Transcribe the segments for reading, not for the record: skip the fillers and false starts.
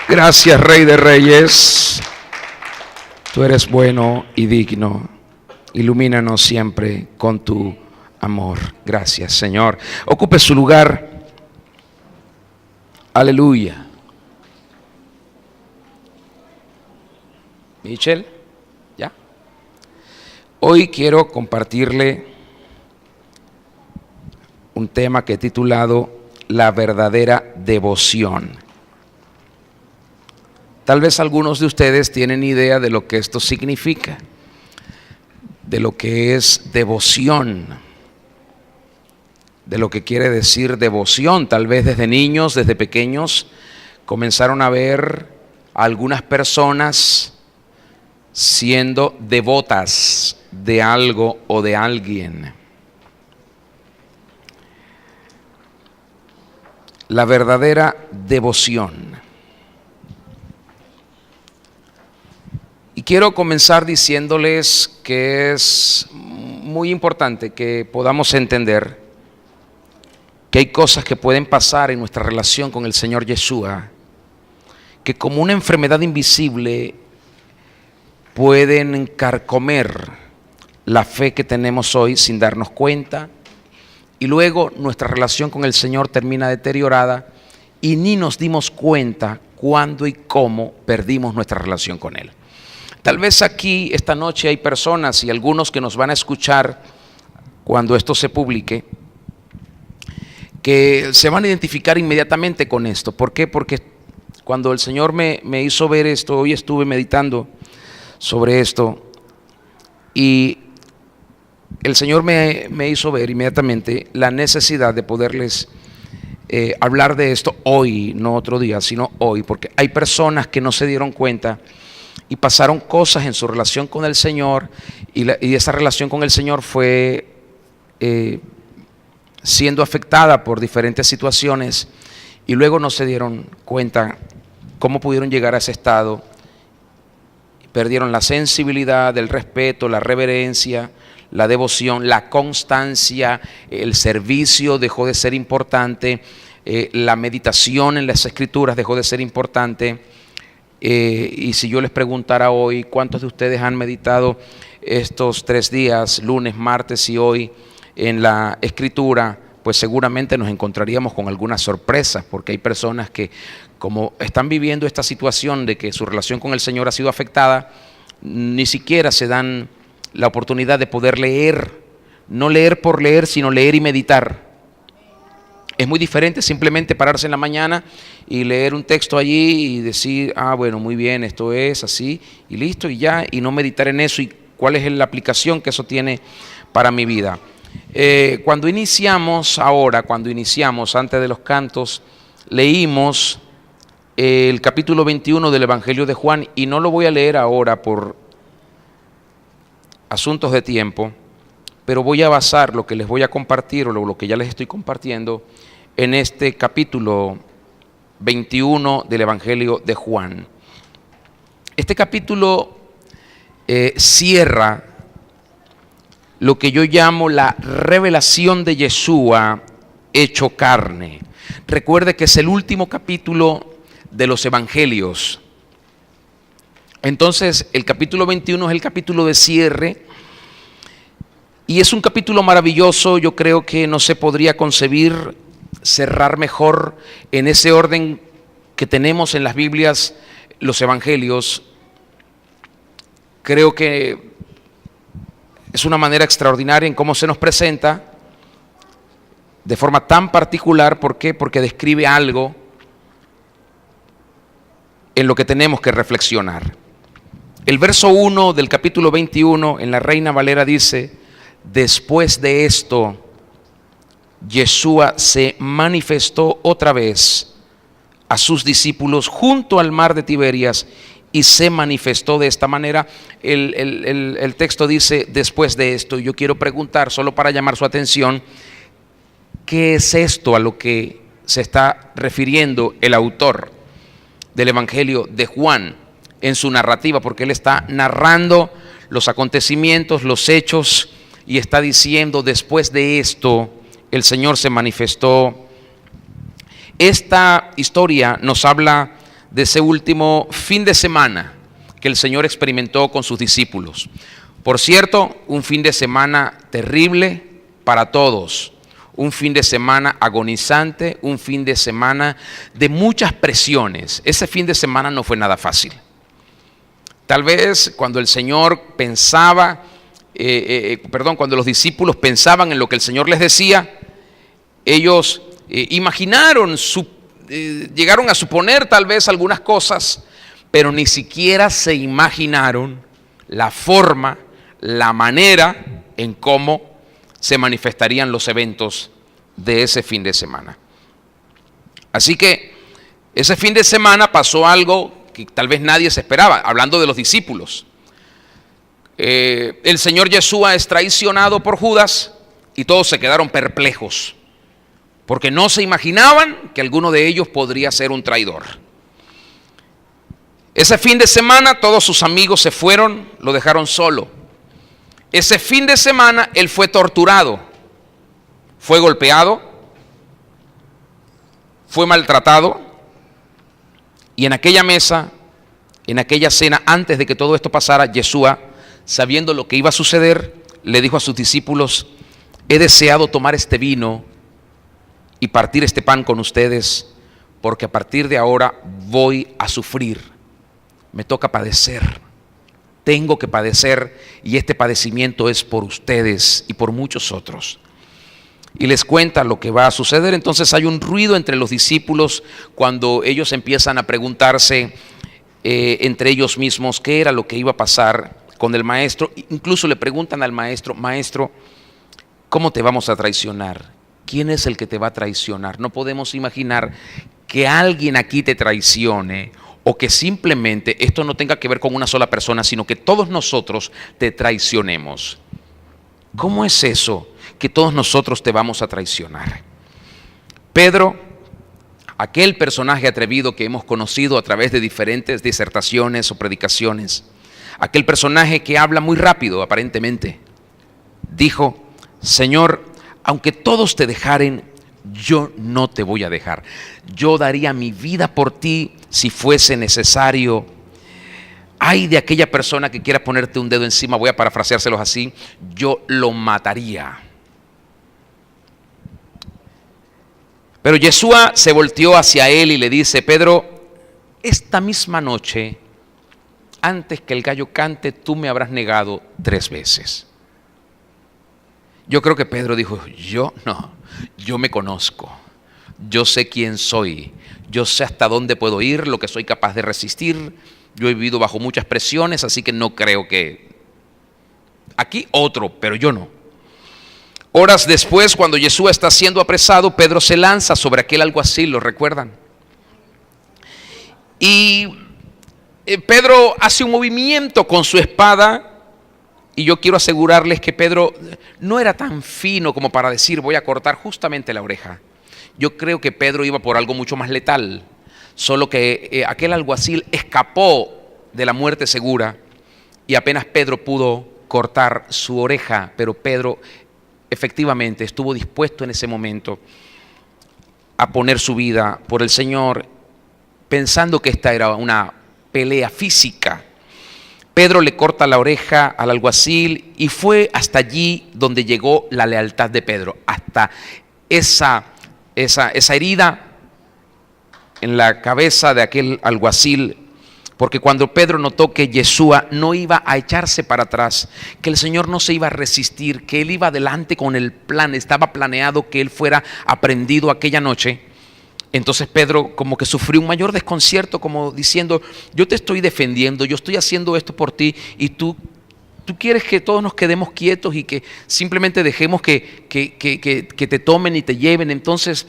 Gracias, Rey de Reyes. Tú eres bueno y digno. Ilumínanos siempre con tu amor. Gracias, Señor. Ocupe su lugar. Aleluya. Michelle, ¿ya? Hoy quiero compartirle un tema que he titulado La verdadera devoción. Tal vez algunos de ustedes tienen idea de lo que esto significa, de lo que es devoción, de lo que quiere decir devoción. Tal vez desde niños, desde pequeños, comenzaron a ver a algunas personas siendo devotas de algo o de alguien. La verdadera devoción. Y quiero comenzar diciéndoles que es muy importante que podamos entender que hay cosas que pueden pasar en nuestra relación con el Señor Yeshua, que como una enfermedad invisible pueden carcomer la fe que tenemos hoy sin darnos cuenta, y luego nuestra relación con el Señor termina deteriorada y ni nos dimos cuenta cuándo y cómo perdimos nuestra relación con Él. Tal vez aquí esta noche hay personas y algunos que nos van a escuchar cuando esto se publique, que se van a identificar inmediatamente con esto. ¿Por qué? Porque cuando el Señor me hizo ver esto, hoy estuve meditando sobre esto y el Señor me hizo ver inmediatamente la necesidad de poderles hablar de esto hoy, no otro día, sino hoy, porque hay personas que no se dieron cuenta y pasaron cosas en su relación con el Señor y esa relación con el Señor fue siendo afectada por diferentes situaciones y luego no se dieron cuenta cómo pudieron llegar a ese estado. Perdieron la sensibilidad, el respeto, la reverencia, la devoción, la constancia, el servicio dejó de ser importante, la meditación en las Escrituras dejó de ser importante. Y si yo les preguntara hoy, ¿cuántos de ustedes han meditado estos 3 días, lunes, martes y hoy, en la Escritura? Pues seguramente nos encontraríamos con algunas sorpresas, porque hay personas que, como están viviendo esta situación de que su relación con el Señor ha sido afectada, ni siquiera se dan la oportunidad de poder leer, no leer por leer, sino leer y meditar. Es muy diferente simplemente pararse en la mañana y leer un texto allí y decir, bueno, muy bien, esto es así, y listo, y ya, y no meditar en eso y cuál es la aplicación que eso tiene para mi vida. Cuando iniciamos, antes de los cantos, leímos el capítulo 21 del Evangelio de Juan, y no lo voy a leer ahora por asuntos de tiempo, pero voy a basar lo que les voy a compartir o lo que ya les estoy compartiendo en este capítulo 21 del Evangelio de Juan. Este capítulo cierra lo que yo llamo la revelación de Yeshua hecho carne. Recuerde que es el último capítulo de los evangelios. Entonces el capítulo 21 es el capítulo de cierre y es un capítulo maravilloso. Yo creo que no se podría concebir cerrar mejor en ese orden que tenemos en las Biblias, los evangelios. Creo que es una manera extraordinaria en cómo se nos presenta de forma tan particular. ¿Por qué? Porque describe algo en lo que tenemos que reflexionar. El verso 1 del capítulo 21 en la Reina Valera dice: después de esto, Yeshua se manifestó otra vez a sus discípulos junto al mar de Tiberias y se manifestó de esta manera. El texto dice después de esto. Yo quiero preguntar, solo para llamar su atención, ¿qué es esto a lo que se está refiriendo el autor del Evangelio de Juan en su narrativa? Porque él está narrando los acontecimientos, los hechos, y está diciendo: después de esto el Señor se manifestó Esta historia nos habla de ese último fin de semana que el Señor experimentó con sus discípulos. Por cierto, un fin de semana terrible para todos, un fin de semana agonizante, un fin de semana de muchas presiones. Ese fin de semana no fue nada fácil. Tal vez cuando el Señor pensaba, cuando los discípulos pensaban en lo que el Señor les decía, ellos imaginaron, llegaron a suponer tal vez algunas cosas, pero ni siquiera se imaginaron la forma, la manera en cómo se manifestarían los eventos de ese fin de semana. Así que ese fin de semana pasó algo que tal vez nadie se esperaba, hablando de los discípulos. El Señor Yeshua es traicionado por Judas y todos se quedaron perplejos, porque no se imaginaban que alguno de ellos podría ser un traidor. Ese fin de semana todos sus amigos se fueron, lo dejaron solo. Ese fin de semana él fue torturado, fue golpeado, fue maltratado, y en aquella mesa, en aquella cena, antes de que todo esto pasara, Yeshua, sabiendo lo que iba a suceder, le dijo a sus discípulos: he deseado tomar este vino y partir este pan con ustedes, porque a partir de ahora voy a sufrir, me toca padecer, tengo que padecer, y este padecimiento es por ustedes y por muchos otros. Y les cuenta lo que va a suceder. Entonces hay un ruido entre los discípulos cuando ellos empiezan a preguntarse entre ellos mismos qué era lo que iba a pasar con el maestro. Incluso le preguntan al maestro: maestro, ¿cómo te vamos a traicionar? ¿Quién es el que te va a traicionar? No podemos imaginar que alguien aquí te traicione, o que simplemente esto no tenga que ver con una sola persona, sino que todos nosotros te traicionemos. ¿Cómo es eso, que todos nosotros te vamos a traicionar? Pedro, aquel personaje atrevido que hemos conocido a través de diferentes disertaciones o predicaciones, aquel personaje que habla muy rápido aparentemente, dijo: Señor, aunque todos te dejaren, yo no te voy a dejar. Yo daría mi vida por ti si fuese necesario. Ay de aquella persona que quiera ponerte un dedo encima, voy a parafraseárselos así, yo lo mataría. Pero Yeshua se volteó hacia él y le dice: Pedro, esta misma noche, antes que el gallo cante, tú me habrás negado 3 veces. Yo creo que Pedro dijo: yo me conozco, yo sé quién soy, yo sé hasta dónde puedo ir, lo que soy capaz de resistir. Yo he vivido bajo muchas presiones, así que no creo que... Aquí otro, pero yo no. Horas después, cuando Yeshua está siendo apresado, Pedro se lanza sobre aquel alguacil, ¿lo recuerdan? Y Pedro hace un movimiento con su espada, y yo quiero asegurarles que Pedro no era tan fino como para decir: voy a cortar justamente la oreja. Yo creo que Pedro iba por algo mucho más letal. Solo que aquel alguacil escapó de la muerte segura, y apenas Pedro pudo cortar su oreja, pero Pedro efectivamente estuvo dispuesto en ese momento a poner su vida por el Señor, pensando que esta era una pelea física. Pedro le corta la oreja al alguacil, y fue hasta allí donde llegó la lealtad de Pedro, hasta esa herida en la cabeza de aquel alguacil, porque cuando Pedro notó que Yeshua no iba a echarse para atrás, que el Señor no se iba a resistir, que Él iba adelante con el plan, estaba planeado que Él fuera aprendido aquella noche, entonces Pedro como que sufrió un mayor desconcierto, como diciendo: yo te estoy defendiendo, yo estoy haciendo esto por ti, y tú quieres que todos nos quedemos quietos y que simplemente dejemos que te tomen y te lleven. Entonces,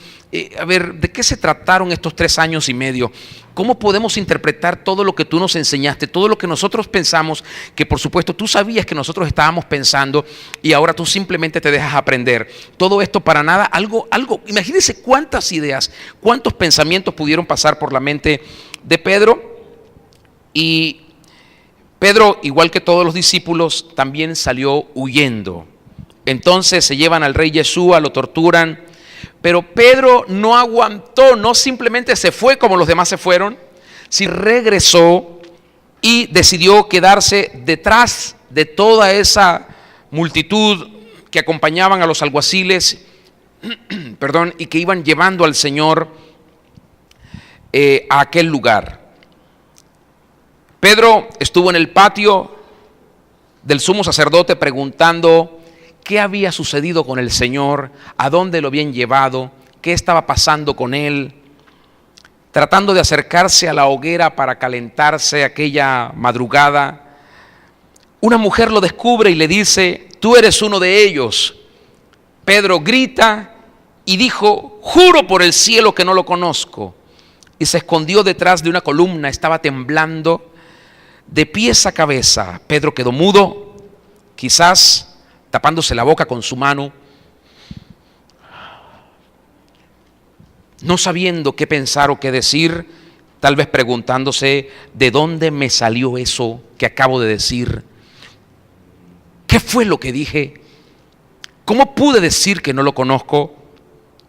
a ver, ¿de qué se trataron estos 3 años y medio? ¿Cómo podemos interpretar todo lo que tú nos enseñaste, todo lo que nosotros pensamos, que por supuesto tú sabías que nosotros estábamos pensando, y ahora tú simplemente te dejas aprender? Todo esto para nada, algo, imagínense cuántas ideas, cuántos pensamientos pudieron pasar por la mente de Pedro. Y Pedro, igual que todos los discípulos, también salió huyendo. Entonces se llevan al rey Yeshua, lo torturan, Pero Pedro no aguantó, no simplemente se fue como los demás se fueron, sino regresó y decidió quedarse detrás de toda esa multitud que acompañaban a los alguaciles, perdón, y que iban llevando al Señor a aquel lugar. Pedro estuvo en el patio del sumo sacerdote preguntando qué había sucedido con el Señor, a dónde lo habían llevado, qué estaba pasando con él, tratando de acercarse a la hoguera para calentarse aquella madrugada. Una mujer lo descubre y le dice: tú eres uno de ellos. Pedro grita y dijo: juro por el cielo que no lo conozco. Y se escondió detrás de una columna, estaba temblando de pies a cabeza. Pedro quedó mudo, quizás tapándose la boca con su mano, no sabiendo qué pensar o qué decir, tal vez preguntándose: ¿de dónde me salió eso que acabo de decir? ¿Qué fue lo que dije? ¿Cómo pude decir que no lo conozco?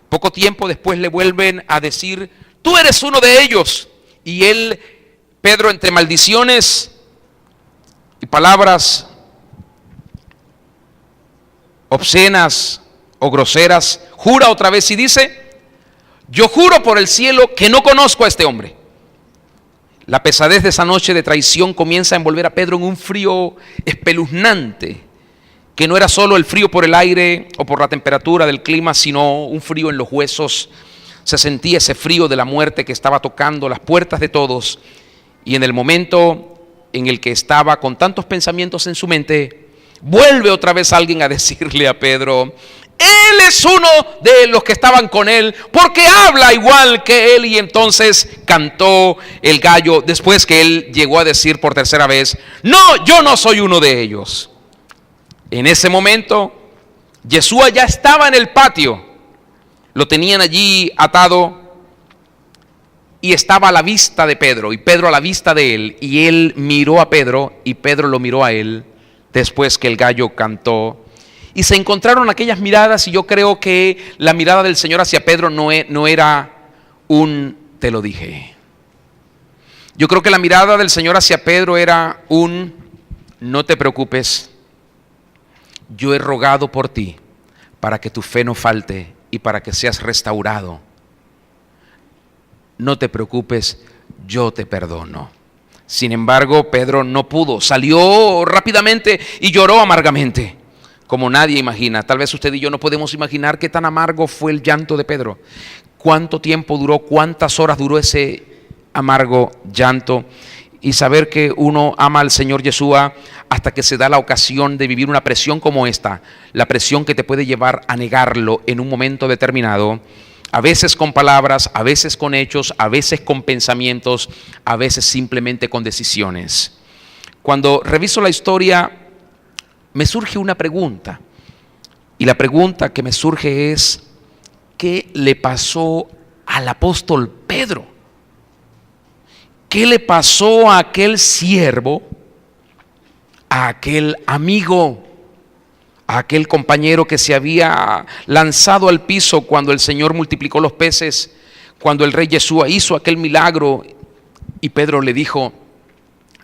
Poco tiempo después le vuelven a decir: tú eres uno de ellos. Y él, Pedro, entre maldiciones y palabras obscenas o groseras, jura otra vez y dice: yo juro por el cielo que no conozco a este hombre. La pesadez de esa noche de traición comienza a envolver a Pedro en un frío espeluznante, que no era solo el frío por el aire o por la temperatura del clima, sino un frío en los huesos. Se sentía ese frío de la muerte que estaba tocando las puertas de todos, y en el momento en el que estaba con tantos pensamientos en su mente, vuelve otra vez alguien a decirle a Pedro: él es uno de los que estaban con él, porque habla igual que él. Y entonces cantó el gallo, después que él llegó a decir por tercera vez: no, yo no soy uno de ellos. En ese momento, Yeshua ya estaba en el patio, lo tenían allí atado y estaba a la vista de Pedro, y Pedro a la vista de él, y él miró a Pedro y Pedro lo miró a él después que el gallo cantó. Y se encontraron aquellas miradas, y yo creo que la mirada del Señor hacia Pedro no era un te lo dije. Yo creo que la mirada del Señor hacia Pedro era un no te preocupes, yo he rogado por ti para que tu fe no falte y para que seas restaurado. No te preocupes, yo te perdono. Sin embargo, Pedro no pudo, salió rápidamente y lloró amargamente, como nadie imagina. Tal vez usted y yo no podemos imaginar qué tan amargo fue el llanto de Pedro. Cuánto tiempo duró, cuántas horas duró ese amargo llanto. Y saber que uno ama al Señor Yeshua hasta que se da la ocasión de vivir una presión como esta, la presión que te puede llevar a negarlo en un momento determinado, a veces con palabras, a veces con hechos, a veces con pensamientos, a veces simplemente con decisiones. Cuando reviso la historia, me surge una pregunta, y la pregunta que me surge es: ¿qué le pasó al apóstol Pedro? ¿Qué le pasó a aquel siervo, a aquel amigo, a aquel compañero que se había lanzado al piso cuando el Señor multiplicó los peces, cuando el rey Yeshua hizo aquel milagro? Y Pedro le dijo: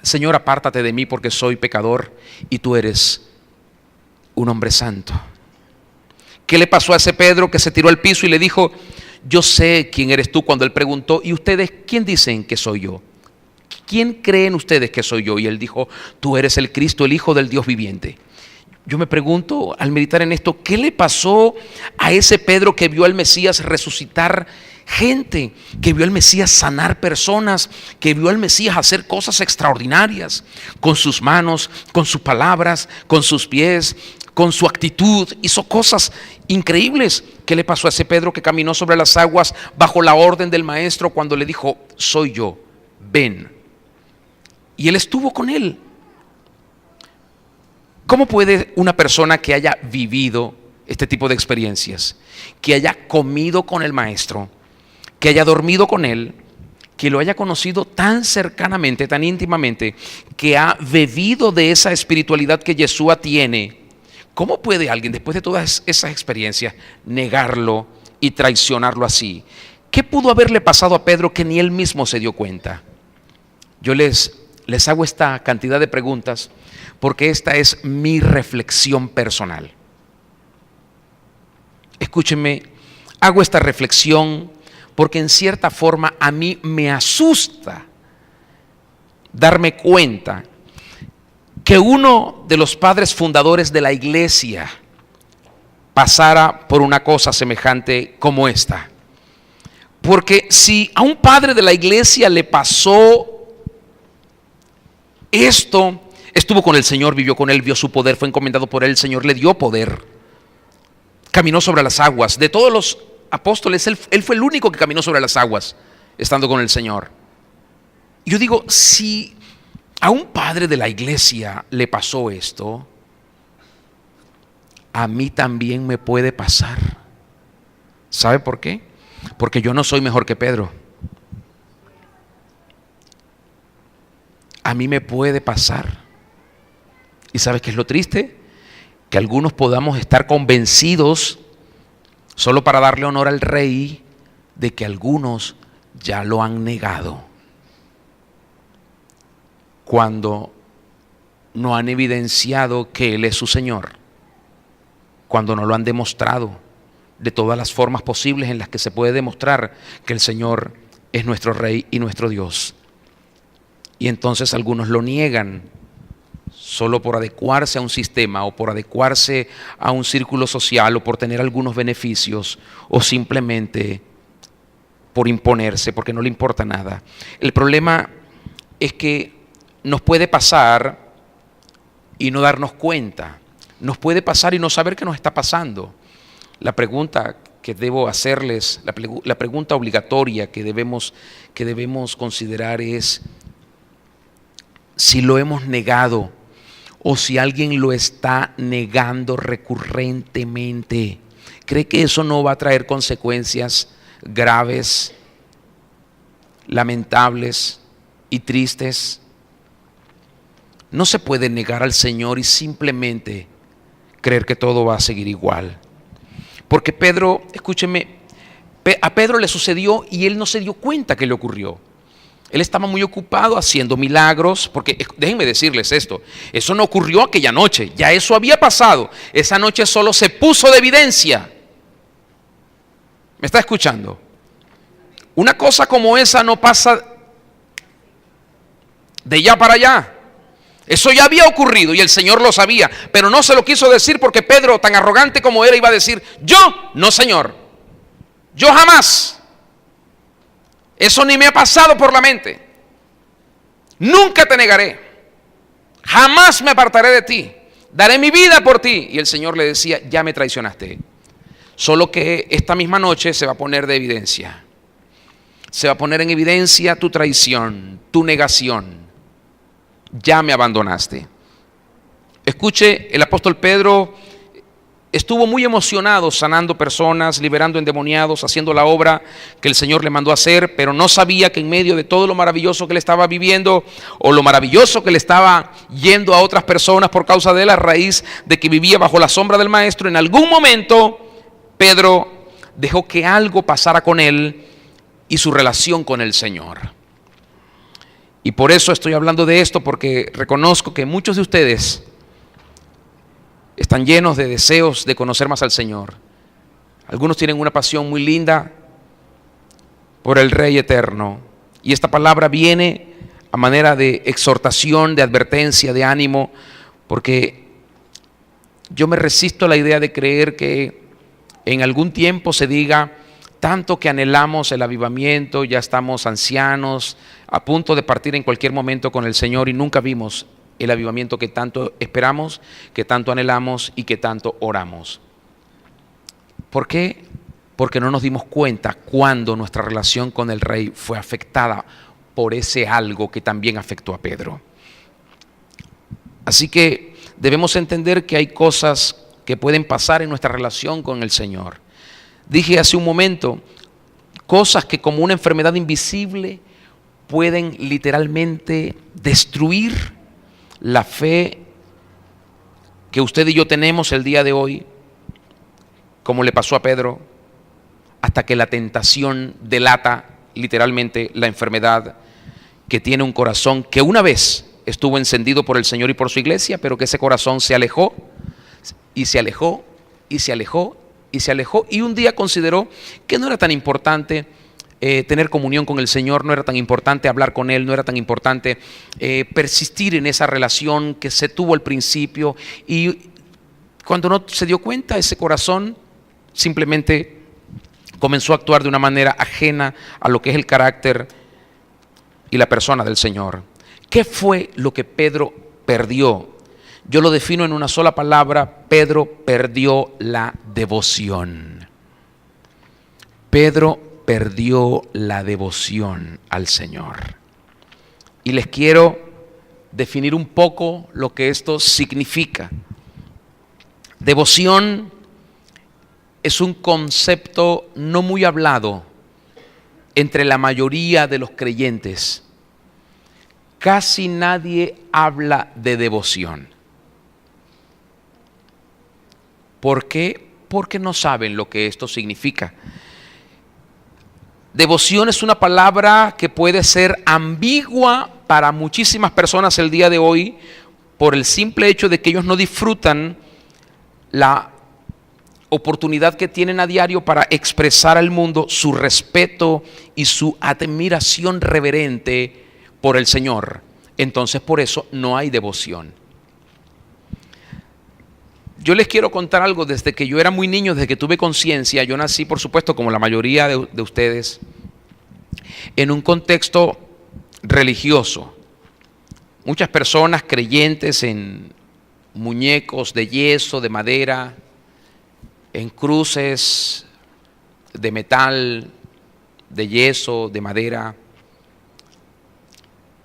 Señor, apártate de mí porque soy pecador y tú eres un hombre santo. ¿Qué le pasó a ese Pedro que se tiró al piso y le dijo: yo sé quién eres tú? Cuando él preguntó: ¿y ustedes quién dicen que soy yo? ¿Quién creen ustedes que soy yo? Y él dijo: tú eres el Cristo, el Hijo del Dios viviente. Yo me pregunto al meditar en esto, ¿qué le pasó a ese Pedro que vio al Mesías resucitar gente, que vio al Mesías sanar personas, que vio al Mesías hacer cosas extraordinarias con sus manos, con sus palabras, con sus pies, con su actitud? Hizo cosas increíbles. ¿Qué le pasó a ese Pedro que caminó sobre las aguas bajo la orden del maestro cuando le dijo: soy yo, ven? Y él estuvo con él. ¿Cómo puede una persona que haya vivido este tipo de experiencias, que haya comido con el maestro, que haya dormido con él, que lo haya conocido tan cercanamente, tan íntimamente, que ha bebido de esa espiritualidad que Yeshua tiene, cómo puede alguien después de todas esas experiencias negarlo y traicionarlo así. ¿Qué pudo haberle pasado a Pedro que ni él mismo se dio cuenta? Yo les hago esta cantidad de preguntas porque esta es mi reflexión personal. Escúchenme, hago esta reflexión porque en cierta forma a mí me asusta darme cuenta que uno de los padres fundadores de la iglesia pasara por una cosa semejante como esta. Porque si a un padre de la iglesia le pasó esto, estuvo con el Señor, vivió con Él, vio su poder, fue encomendado por Él, el Señor le dio poder, caminó sobre las aguas. De todos los apóstoles, él fue el único que caminó sobre las aguas, estando con el Señor. Yo digo, si a un padre de la iglesia le pasó esto, a mí también me puede pasar. ¿Sabe por qué? Porque yo no soy mejor que Pedro. A mí me puede pasar. ¿Y sabes qué es lo triste? Que algunos podamos estar convencidos, solo para darle honor al Rey, de que algunos ya lo han negado, cuando no han evidenciado que Él es su Señor, cuando no lo han demostrado de todas las formas posibles en las que se puede demostrar que el Señor es nuestro Rey y nuestro Dios. Y entonces algunos lo niegan solo por adecuarse a un sistema o por adecuarse a un círculo social o por tener algunos beneficios o simplemente por imponerse porque no le importa nada. El problema es que nos puede pasar y no darnos cuenta. Nos puede pasar y no saber qué nos está pasando. La pregunta que debo hacerles, la pregunta obligatoria que debemos considerar es si lo hemos negado o si alguien lo está negando recurrentemente. ¿Cree que eso no va a traer consecuencias graves, lamentables y tristes? No se puede negar al Señor y simplemente creer que todo va a seguir igual. Porque Pedro, escúcheme, a Pedro le sucedió y él no se dio cuenta que le ocurrió. Él estaba muy ocupado haciendo milagros, porque déjenme decirles esto, eso no ocurrió aquella noche, ya eso había pasado. Esa noche solo se puso de evidencia. ¿Me está escuchando? Una cosa como esa no pasa de ya para allá. Eso ya había ocurrido y el Señor lo sabía, pero no se lo quiso decir porque Pedro, tan arrogante como era, iba a decir: yo, no Señor, yo jamás. Eso ni me ha pasado por la mente. Nunca te negaré, jamás me apartaré de ti, daré mi vida por ti. Y el Señor le decía: ya me traicionaste. Solo que esta misma noche se va a poner de evidencia. Se va a poner en evidencia tu traición, tu negación. Ya me abandonaste. Escuche, el apóstol Pedro estuvo muy emocionado sanando personas, liberando endemoniados, haciendo la obra que el Señor le mandó a hacer, pero no sabía que en medio de todo lo maravilloso que le estaba viviendo o lo maravilloso que le estaba yendo a otras personas por causa de la raíz de que vivía bajo la sombra del Maestro, en algún momento Pedro dejó que algo pasara con él y su relación con el Señor. Y por eso estoy hablando de esto, porque reconozco que muchos de ustedes están llenos de deseos de conocer más al Señor. Algunos tienen una pasión muy linda por el Rey eterno. Y esta palabra viene a manera de exhortación, de advertencia, de ánimo, porque yo me resisto a la idea de creer que en algún tiempo se diga: tanto que anhelamos el avivamiento, ya estamos ancianos, a punto de partir en cualquier momento con el Señor, y nunca vimos el avivamiento que tanto esperamos, que tanto anhelamos y que tanto oramos. ¿Por qué? Porque no nos dimos cuenta cuando nuestra relación con el Rey fue afectada por ese algo que también afectó a Pedro. Así que debemos entender que hay cosas que pueden pasar en nuestra relación con el Señor. Dije hace un momento, cosas que como una enfermedad invisible pueden literalmente destruir la fe que usted y yo tenemos el día de hoy, como le pasó a Pedro. hasta que la tentación delata literalmente la enfermedad que tiene un corazón que una vez estuvo encendido por el Señor y por su iglesia, pero que ese corazón se alejó y se alejó y se alejó y se alejó, y un día consideró que no era tan importante tener comunión con el Señor, no era tan importante hablar con Él, no era tan importante persistir en esa relación que se tuvo al principio, y cuando no se dio cuenta, ese corazón simplemente comenzó a actuar de una manera ajena a lo que es el carácter y la persona del Señor. ¿Qué fue lo que Pedro perdió? Yo lo defino en una sola palabra: Pedro perdió la devoción. Pedro perdió la devoción al Señor. Y les quiero definir un poco lo que esto significa. Devoción es un concepto no muy hablado entre la mayoría de los creyentes. Casi nadie habla de devoción. ¿Por qué? Porque no saben lo que esto significa. Devoción es una palabra que puede ser ambigua para muchísimas personas el día de hoy, por el simple hecho de que ellos no disfrutan la oportunidad que tienen a diario para expresar al mundo su respeto y su admiración reverente por el Señor. Entonces, por eso no hay devoción. Yo les quiero contar algo. Desde que yo era muy niño, desde que tuve conciencia, yo nací, por supuesto, como la mayoría de ustedes, en un contexto religioso. Muchas personas creyentes en muñecos de yeso, de madera, en cruces de metal, de yeso, de madera,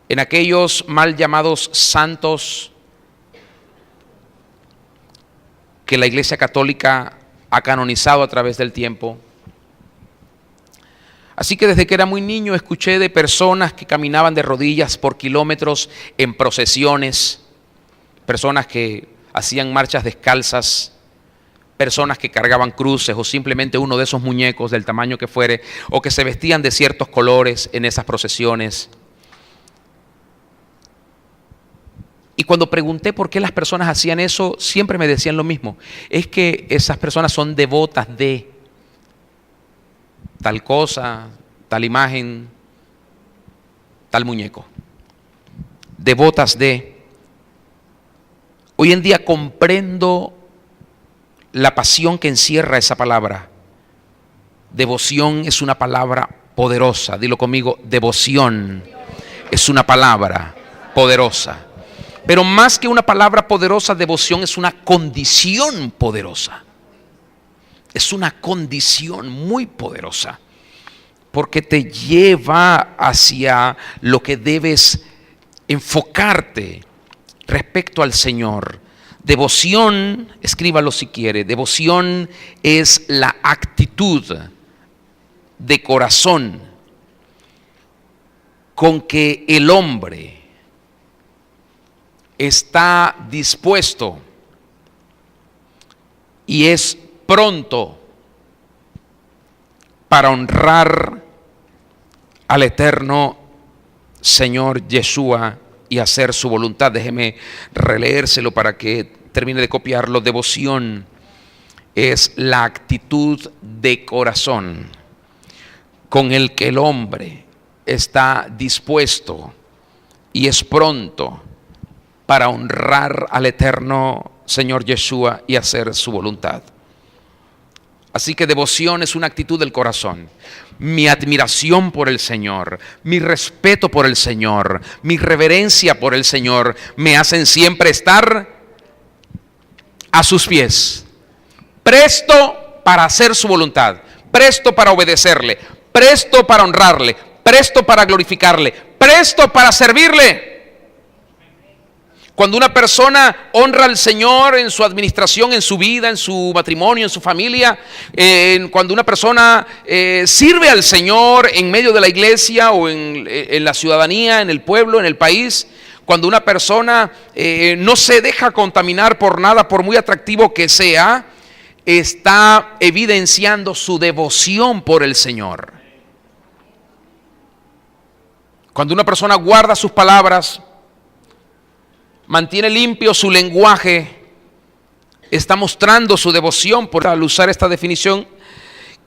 en aquellos mal llamados santos que la Iglesia Católica ha canonizado a través del tiempo. Así que desde que era muy niño escuché de personas que caminaban de rodillas por kilómetros en procesiones, personas que hacían marchas descalzas, personas que cargaban cruces o simplemente uno de esos muñecos del tamaño que fuere, o que se vestían de ciertos colores en esas procesiones. Y cuando pregunté por qué las personas hacían eso, siempre me decían lo mismo: es que esas personas son devotas de tal cosa, tal imagen, tal muñeco. Devotas de. Hoy en día comprendo la pasión que encierra esa palabra. Devoción es una palabra poderosa. Dilo conmigo: devoción es una palabra poderosa. Pero más que una palabra poderosa, devoción es una condición poderosa. Es una condición muy poderosa, porque te lleva hacia lo que debes enfocarte respecto al Señor. Devoción, escríbalo si quiere, devoción es la actitud de corazón con que el hombre está dispuesto y es pronto para honrar al eterno Señor Yeshua y hacer su voluntad. Déjeme releérselo para que termine de copiarlo. Devoción es la actitud de corazón con el que el hombre está dispuesto y es pronto para honrar al eterno Señor Yeshua y hacer su voluntad. Así que devoción es una actitud del corazón. Mi admiración por el Señor, mi respeto por el Señor, mi reverencia por el Señor me hacen siempre estar a sus pies, presto para hacer su voluntad, presto para obedecerle, presto para honrarle, presto para glorificarle, presto para servirle. Cuando una persona honra al Señor en su administración, en su vida, en su matrimonio, en su familia, cuando una persona sirve al Señor en medio de la iglesia o en la ciudadanía, en el pueblo, en el país, cuando una persona no se deja contaminar por nada, por muy atractivo que sea, está evidenciando su devoción por el Señor. Cuando una persona guarda sus palabras, mantiene limpio su lenguaje, está mostrando su devoción. Por al usar esta definición,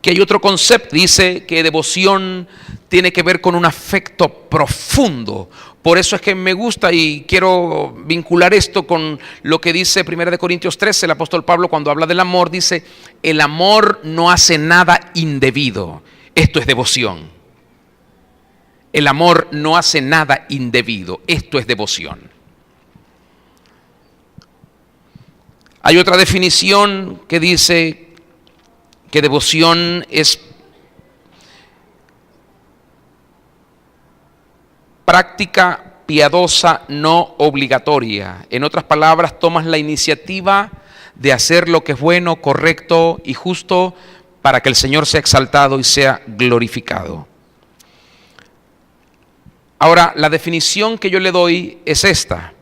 que hay otro concepto, dice que devoción tiene que ver con un afecto profundo. Por eso es que me gusta y quiero vincular esto con lo que dice 1 Corintios 13, el apóstol Pablo cuando habla del amor, dice, el amor no hace nada indebido. Esto es devoción. El amor no hace nada indebido. Esto es devoción. Hay otra definición que dice que devoción es práctica piadosa no obligatoria. En otras palabras, tomas la iniciativa de hacer lo que es bueno, correcto y justo para que el Señor sea exaltado y sea glorificado. Ahora, la definición que yo le doy es esta.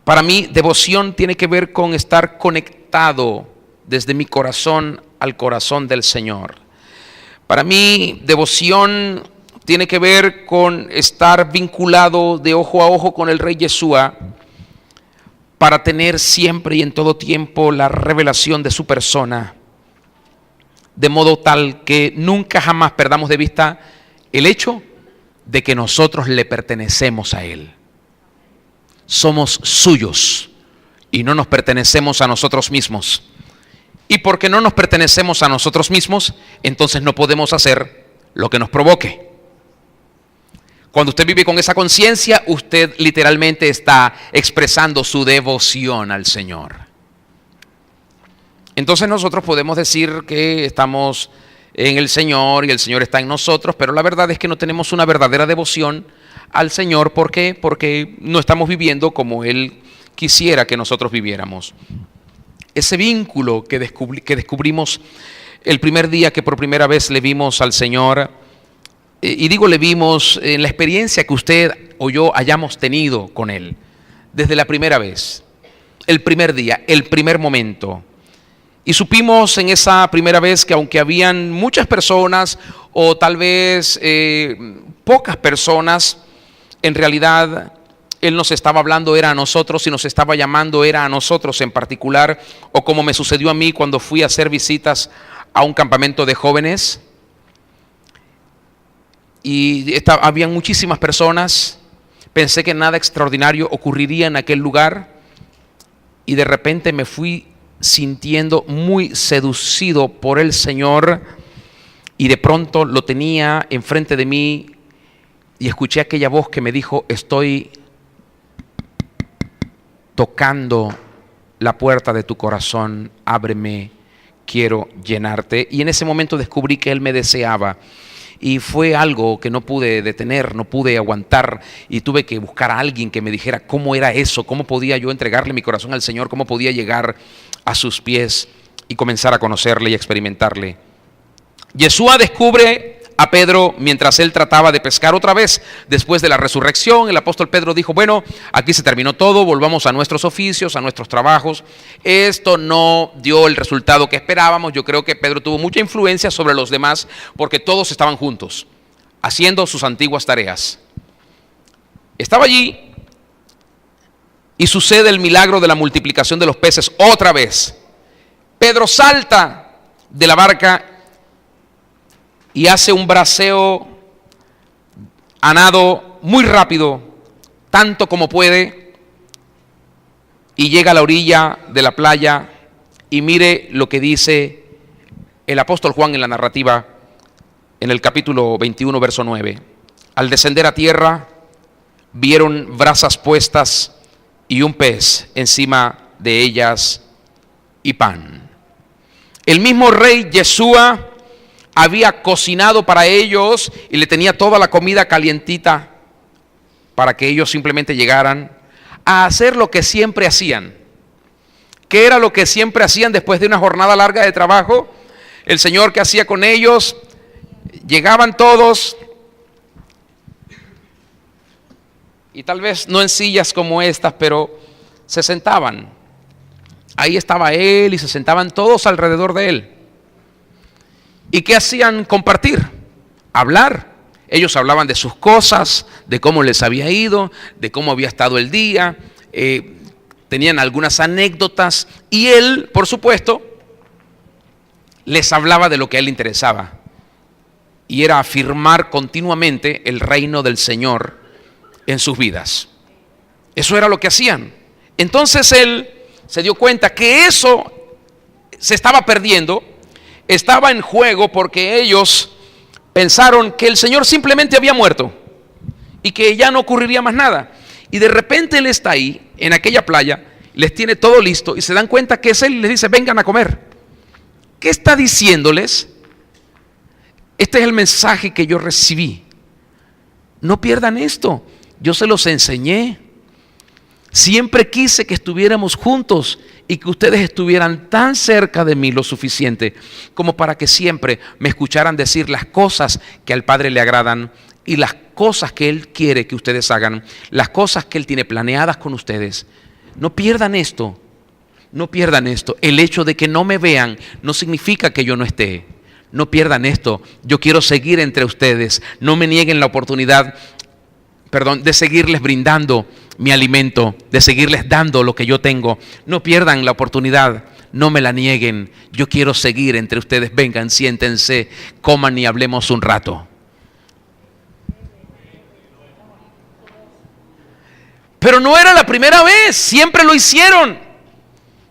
Para mí, devoción tiene que ver con estar conectado desde mi corazón al corazón del Señor. Para mí, devoción tiene que ver con estar vinculado de ojo a ojo con el Rey Yeshua para tener siempre y en todo tiempo la revelación de su persona, de modo tal que nunca jamás perdamos de vista el hecho de que nosotros le pertenecemos a Él. Somos suyos y no nos pertenecemos a nosotros mismos. Y porque no nos pertenecemos a nosotros mismos, entonces no podemos hacer lo que nos provoque. Cuando usted vive con esa conciencia, usted literalmente está expresando su devoción al Señor. Entonces nosotros podemos decir que estamos en el Señor y el Señor está en nosotros, pero la verdad es que no tenemos una verdadera devoción al Señor. ¿Por qué? Porque no estamos viviendo como Él quisiera que nosotros viviéramos. Ese vínculo que descubrimos el primer día que por primera vez le vimos al Señor, y digo le vimos en la experiencia que usted o yo hayamos tenido con Él, desde la primera vez, el primer día, el primer momento. Y supimos en esa primera vez que aunque habían muchas personas o tal vez pocas personas, en realidad Él nos estaba hablando, era a nosotros, y nos estaba llamando, era a nosotros en particular, o como me sucedió a mí cuando fui a hacer visitas a un campamento de jóvenes. Y habían muchísimas personas, pensé que nada extraordinario ocurriría en aquel lugar, y de repente me fui sintiendo muy seducido por el Señor, y de pronto lo tenía enfrente de mí, y escuché aquella voz que me dijo, estoy tocando la puerta de tu corazón, ábreme, quiero llenarte. Y en ese momento descubrí que Él me deseaba. Y fue algo que no pude detener, no pude aguantar, y tuve que buscar a alguien que me dijera cómo era eso, cómo podía yo entregarle mi corazón al Señor, cómo podía llegar a sus pies y comenzar a conocerle y experimentarle. Yeshua descubre a Pedro mientras él trataba de pescar otra vez después de la resurrección. El apóstol Pedro dijo, bueno, aquí se terminó todo, volvamos a nuestros oficios, a nuestros trabajos. Esto no dio el resultado que esperábamos. Yo creo que Pedro tuvo mucha influencia sobre los demás porque todos estaban juntos, haciendo sus antiguas tareas. Estaba allí y sucede el milagro de la multiplicación de los peces otra vez. Pedro salta de la barca y hace un braceo a nado muy rápido, tanto como puede, y llega a la orilla de la playa. Y mire lo que dice el apóstol Juan en la narrativa, en el capítulo 21, verso 9. Al descender a tierra, vieron brasas puestas y un pez encima de ellas y pan. El mismo rey Yeshua había cocinado para ellos y le tenía toda la comida calientita para que ellos simplemente llegaran a hacer lo que siempre hacían. ¿Qué era lo que siempre hacían después de una jornada larga de trabajo? El Señor, ¿qué hacía con ellos? Llegaban todos, y tal vez no en sillas como estas, pero se sentaban ahí estaba él y se sentaban todos alrededor de él. ¿Y qué hacían? Compartir, hablar. Ellos hablaban de sus cosas, de cómo les había ido, de cómo había estado el día, tenían algunas anécdotas y él, por supuesto, les hablaba de lo que a él le interesaba y era afirmar continuamente el reino del Señor en sus vidas. Eso era lo que hacían. Entonces él se dio cuenta que eso se estaba perdiendo, estaba en juego porque ellos pensaron que el Señor simplemente había muerto y que ya no ocurriría más nada. Y de repente él está ahí, en aquella playa, les tiene todo listo y se dan cuenta que es él y les dice, vengan a comer. ¿Qué está diciéndoles? Este es el mensaje que yo recibí. No pierdan esto, yo se los enseñé. Siempre quise que estuviéramos juntos y que ustedes estuvieran tan cerca de mí lo suficiente como para que siempre me escucharan decir las cosas que al Padre le agradan y las cosas que Él quiere que ustedes hagan, las cosas que Él tiene planeadas con ustedes. No pierdan esto, no pierdan esto. El hecho de que no me vean no significa que yo no esté. No pierdan esto, yo quiero seguir entre ustedes. No me nieguen la oportunidad, de seguirles brindando mi alimento, de seguirles dando lo que yo tengo. No pierdan la oportunidad, no me la nieguen. Yo quiero seguir entre ustedes. Vengan, siéntense, coman y hablemos un rato. Pero no era la primera vez, siempre lo hicieron.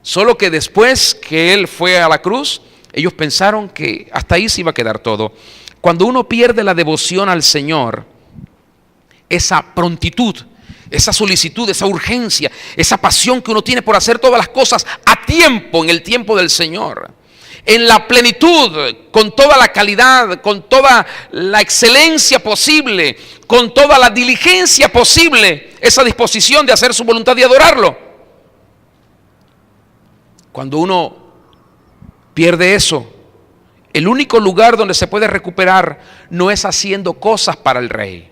Solo que después que Él fue a la cruz, ellos pensaron que hasta ahí se iba a quedar todo. Cuando uno pierde la devoción al Señor, esa prontitud, esa solicitud, esa urgencia, esa pasión que uno tiene por hacer todas las cosas a tiempo, en el tiempo del Señor, en la plenitud, con toda la calidad, con toda la excelencia posible, con toda la diligencia posible, esa disposición de hacer su voluntad y adorarlo. Cuando uno pierde eso, el único lugar donde se puede recuperar no es haciendo cosas para el Rey.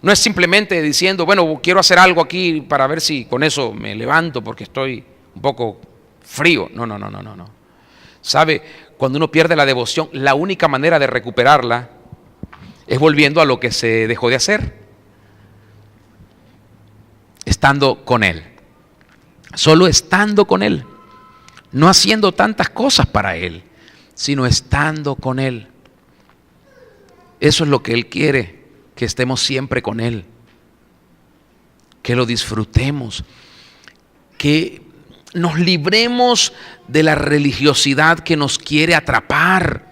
No es simplemente diciendo, bueno, quiero hacer algo aquí para ver si con eso me levanto porque estoy un poco frío. No. ¿Sabe? Cuando uno pierde la devoción, la única manera de recuperarla es volviendo a lo que se dejó de hacer. Estando con Él. Solo estando con Él. No haciendo tantas cosas para Él, sino estando con Él. Eso es lo que Él quiere. Que estemos siempre con Él, que lo disfrutemos, que nos libremos de la religiosidad que nos quiere atrapar.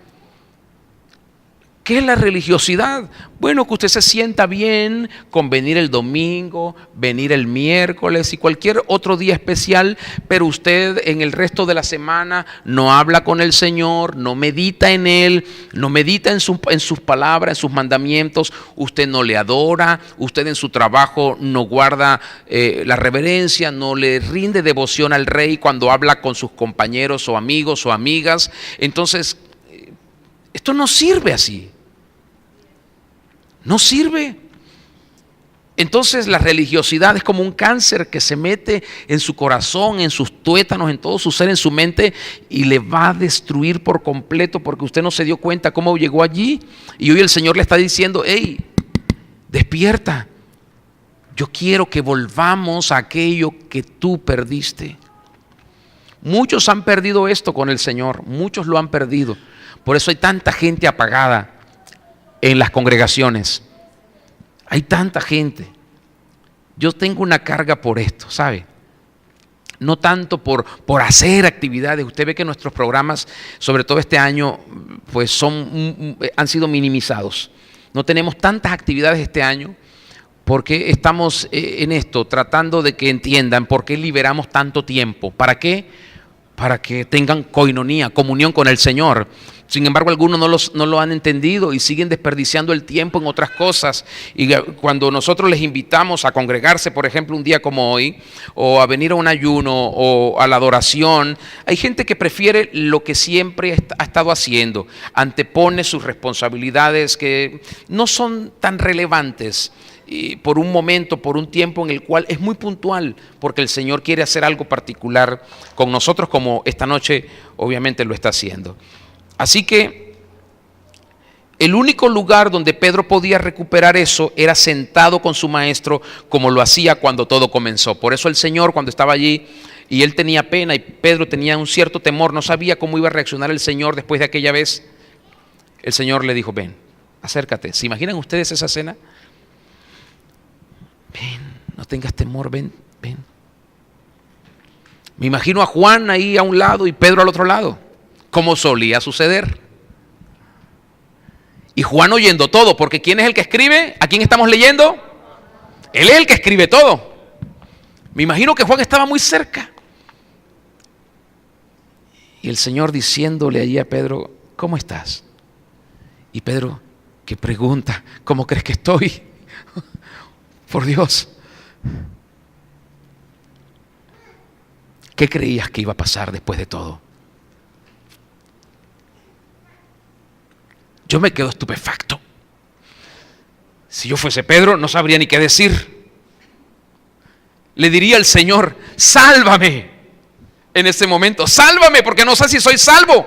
¿Qué es la religiosidad? Bueno, que usted se sienta bien con venir el domingo, venir el miércoles y cualquier otro día especial, pero usted en el resto de la semana no habla con el Señor, no medita en Él, no medita en sus palabras, en sus mandamientos, usted no le adora, usted en su trabajo no guarda la reverencia, no le rinde devoción al Rey cuando habla con sus compañeros o amigos o amigas. Entonces, esto no sirve así. No sirve. Entonces la religiosidad es como un cáncer que se mete en su corazón, en sus tuétanos, en todo su ser, en su mente y le va a destruir por completo porque usted no se dio cuenta cómo llegó allí. Y hoy el Señor le está diciendo, hey, despierta. Yo quiero que volvamos a aquello que tú perdiste. Muchos han perdido esto con el Señor, muchos lo han perdido. Por eso hay tanta gente apagada en las congregaciones. Hay tanta gente. Yo tengo una carga por esto, ¿sabe? No tanto por hacer actividades. Usted ve que nuestros programas, sobre todo este año, pues han sido minimizados. No tenemos tantas actividades este año porque estamos en esto, tratando de que entiendan por qué liberamos tanto tiempo. ¿Para qué? Para que tengan coinonía, comunión con el Señor. Sin embargo, algunos no lo han entendido y siguen desperdiciando el tiempo en otras cosas. Y cuando nosotros les invitamos a congregarse, por ejemplo, un día como hoy, o a venir a un ayuno o a la adoración, hay gente que prefiere lo que siempre ha estado haciendo, antepone sus responsabilidades que no son tan relevantes, y por un momento, por un tiempo en el cual es muy puntual, porque el Señor quiere hacer algo particular con nosotros, como esta noche obviamente lo está haciendo. Así que el único lugar donde Pedro podía recuperar eso era sentado con su maestro, como lo hacía cuando todo comenzó. Por eso el Señor, cuando estaba allí y él tenía pena y Pedro tenía un cierto temor, no sabía cómo iba a reaccionar el Señor después de aquella vez, el Señor le dijo: ven, acércate. ¿Se imaginan ustedes esa escena? Ven, no tengas temor, ven, ven. Me imagino a Juan ahí a un lado y Pedro al otro lado, como solía suceder. Y Juan oyendo todo, porque ¿quién es el que escribe? ¿A quién estamos leyendo? Él es el que escribe todo. Me imagino que Juan estaba muy cerca. Y el Señor diciéndole allí a Pedro: ¿cómo estás? Y Pedro, ¿qué pregunta? ¿Cómo crees que estoy? Por Dios. ¿Qué creías que iba a pasar después de todo? Yo me quedo estupefacto. Si yo fuese Pedro, no sabría ni qué decir. Le diría al Señor: sálvame en ese momento, sálvame, porque no sé si soy salvo.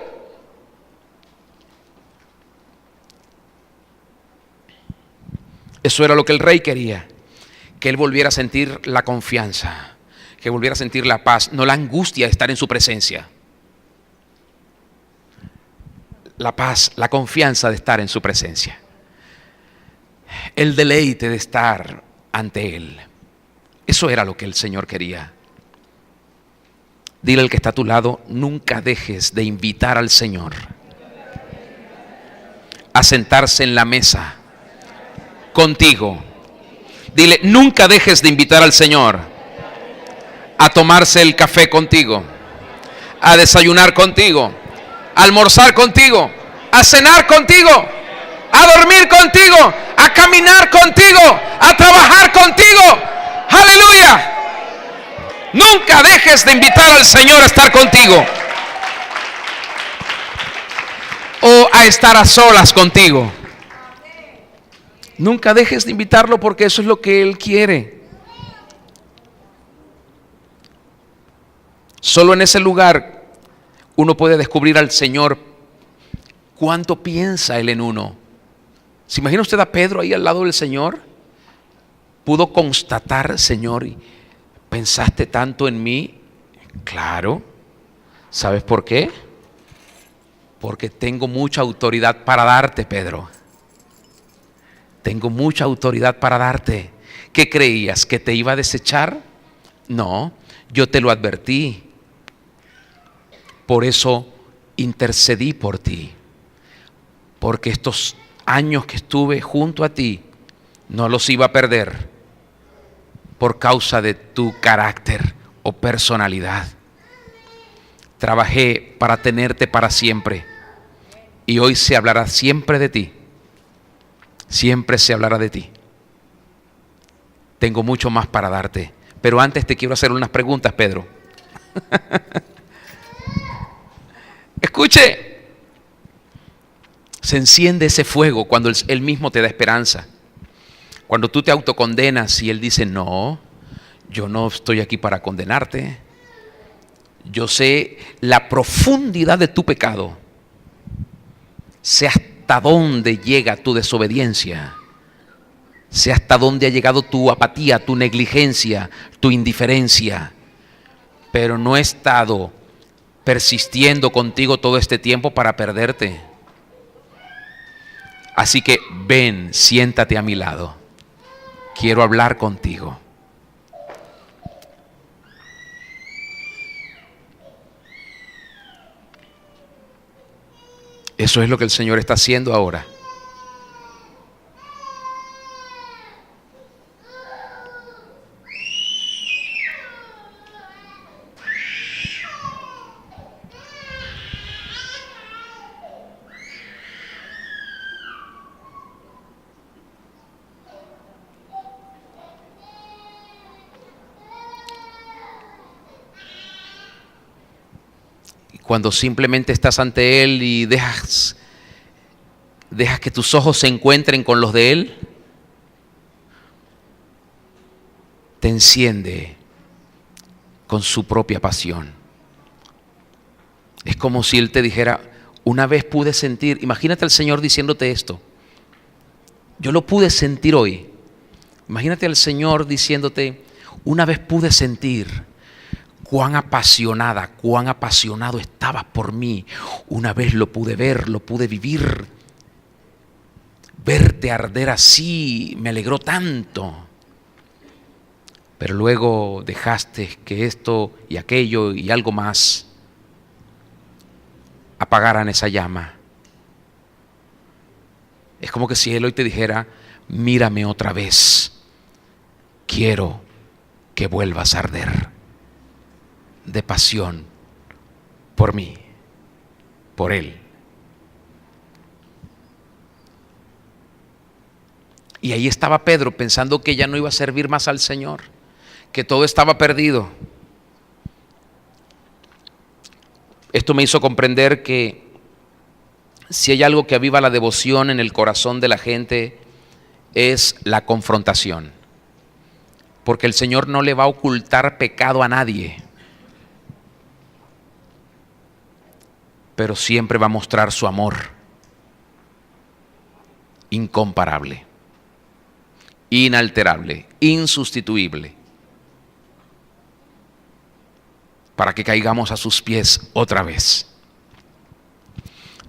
Eso era lo que el rey quería, que él volviera a sentir la confianza, que volviera a sentir la paz, no la angustia de estar en su presencia. La paz, la confianza de estar en su presencia, el deleite de estar ante Él. Eso era lo que el Señor quería. Dile al que está a tu lado: nunca dejes de invitar al Señor a sentarse en la mesa contigo. Dile: nunca dejes de invitar al Señor a tomarse el café contigo, a desayunar contigo, a almorzar contigo, a cenar contigo, a dormir contigo, a caminar contigo, a trabajar contigo. ¡Aleluya! Nunca dejes de invitar al Señor a estar contigo o a estar a solas contigo. Nunca dejes de invitarlo, porque eso es lo que Él quiere. Solo en ese lugar uno puede descubrir al Señor cuánto piensa Él en uno. ¿Se imagina usted a Pedro ahí al lado del Señor? Pudo constatar: Señor, ¿pensaste tanto en mí? Claro. ¿Sabes por qué? Porque tengo mucha autoridad para darte, Pedro. Tengo mucha autoridad para darte. ¿Qué creías? ¿Que te iba a desechar? No, yo te lo advertí. Por eso intercedí por ti, porque estos años que estuve junto a ti no los iba a perder por causa de tu carácter o personalidad. Trabajé para tenerte para siempre, y hoy se hablará siempre de ti. Siempre se hablará de ti. Tengo mucho más para darte, pero antes te quiero hacer unas preguntas, Pedro. Escuche, se enciende ese fuego cuando Él mismo te da esperanza. Cuando tú te autocondenas y Él dice: no, yo no estoy aquí para condenarte. Yo sé la profundidad de tu pecado. Sé hasta dónde llega tu desobediencia. Sé hasta dónde ha llegado tu apatía, tu negligencia, tu indiferencia. Pero no he estado persistiendo contigo todo este tiempo para perderte. Así que ven, siéntate a mi lado. Quiero hablar contigo. Eso es lo que el Señor está haciendo ahora. cuando simplemente estás ante Él y dejas que tus ojos se encuentren con los de Él, te enciende con su propia pasión. Es como si Él te dijera: una vez pude sentir, imagínate al Señor diciéndote esto, yo lo pude sentir hoy. Imagínate al Señor diciéndote: una vez pude sentir cuán apasionada, cuán apasionado estabas por mí. Una vez lo pude ver, lo pude vivir. Verte arder así me alegró tanto. Pero luego dejaste que esto y aquello y algo más apagaran esa llama. Es como que si Él hoy te dijera: mírame otra vez, quiero que vuelvas a arder de pasión por mí, por Él. Y ahí estaba Pedro pensando que ya no iba a servir más al Señor, que todo estaba perdido. Esto me hizo comprender que si hay algo que aviva la devoción en el corazón de la gente, es la confrontación. Porque el Señor no le va a ocultar pecado a nadie, pero siempre va a mostrar su amor incomparable, inalterable, insustituible, para que caigamos a sus pies otra vez.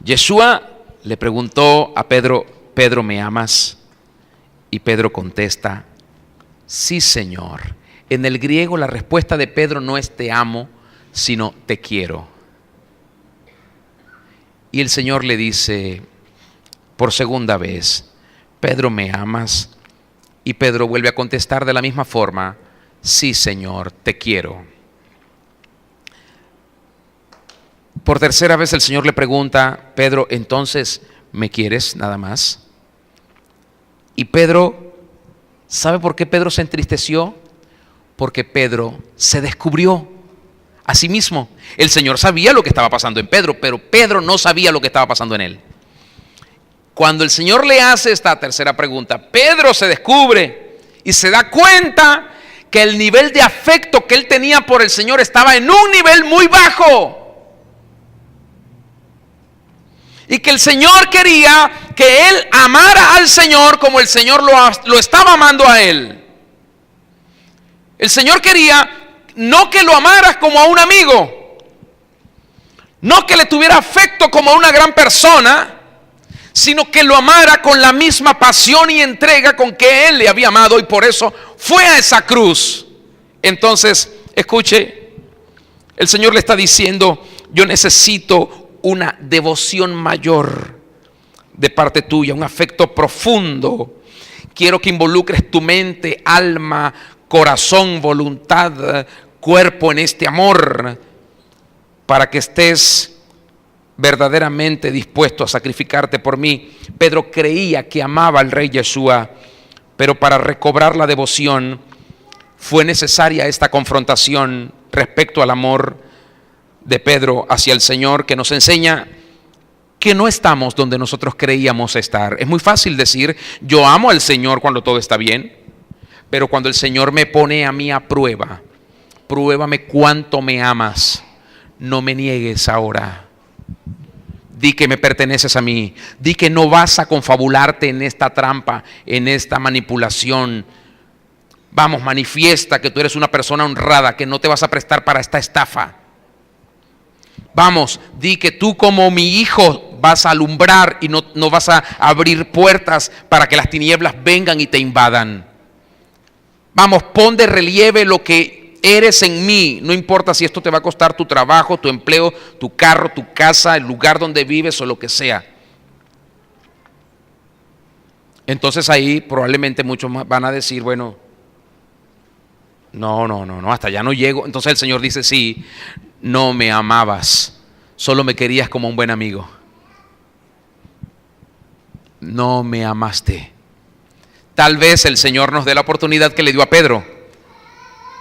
Yeshua le preguntó a Pedro: Pedro, ¿me amas? Y Pedro contesta: sí, Señor. En el griego la respuesta de Pedro no es te amo, sino te quiero. Y el Señor le dice por segunda vez: Pedro, ¿me amas? Y Pedro vuelve a contestar de la misma forma: sí, Señor, te quiero. Por tercera vez el Señor le pregunta: Pedro, entonces, ¿me quieres nada más? Y Pedro, ¿sabe por qué Pedro se entristeció? Porque Pedro se descubrió a sí mismo. El Señor sabía lo que estaba pasando en Pedro, pero Pedro no sabía lo que estaba pasando en él. Cuando el Señor le hace esta tercera pregunta, Pedro se descubre y se da cuenta que el nivel de afecto que él tenía por el Señor estaba en un nivel muy bajo. Y que el Señor quería que él amara al Señor como el Señor lo estaba amando a él. El Señor quería no que lo amaras como a un amigo, no que le tuviera afecto como a una gran persona, sino que lo amara con la misma pasión y entrega con que él le había amado, y por eso fue a esa cruz. Entonces, escuche, el Señor le está diciendo: yo necesito una devoción mayor de parte tuya, un afecto profundo. Quiero que involucres tu mente, alma, corazón, voluntad, cuerpo en este amor, para que estés verdaderamente dispuesto a sacrificarte por mí. Pedro creía que amaba al Rey Yeshua, pero para recobrar la devoción fue necesaria esta confrontación respecto al amor de Pedro hacia el Señor, que nos enseña que no estamos donde nosotros creíamos estar. Es muy fácil decir: yo amo al Señor cuando todo está bien, pero cuando el Señor me pone a mí a prueba: pruébame cuánto me amas, no me niegues ahora, di que me perteneces a mí, di que no vas a confabularte en esta trampa, en esta manipulación. Vamos, manifiesta que tú eres una persona honrada, que no te vas a prestar para esta estafa. Vamos, di que tú como mi hijo vas a alumbrar y no vas a abrir puertas para que las tinieblas vengan y te invadan. Vamos, pon de relieve lo que eres en mí. No importa si esto te va a costar tu trabajo, tu empleo, tu carro, tu casa, el lugar donde vives o lo que sea. Entonces ahí probablemente muchos más van a decir: bueno, no, hasta allá no llego. Entonces el Señor dice: sí, no me amabas, solo me querías como un buen amigo. No me amaste. Tal vez el Señor nos dé la oportunidad que le dio a Pedro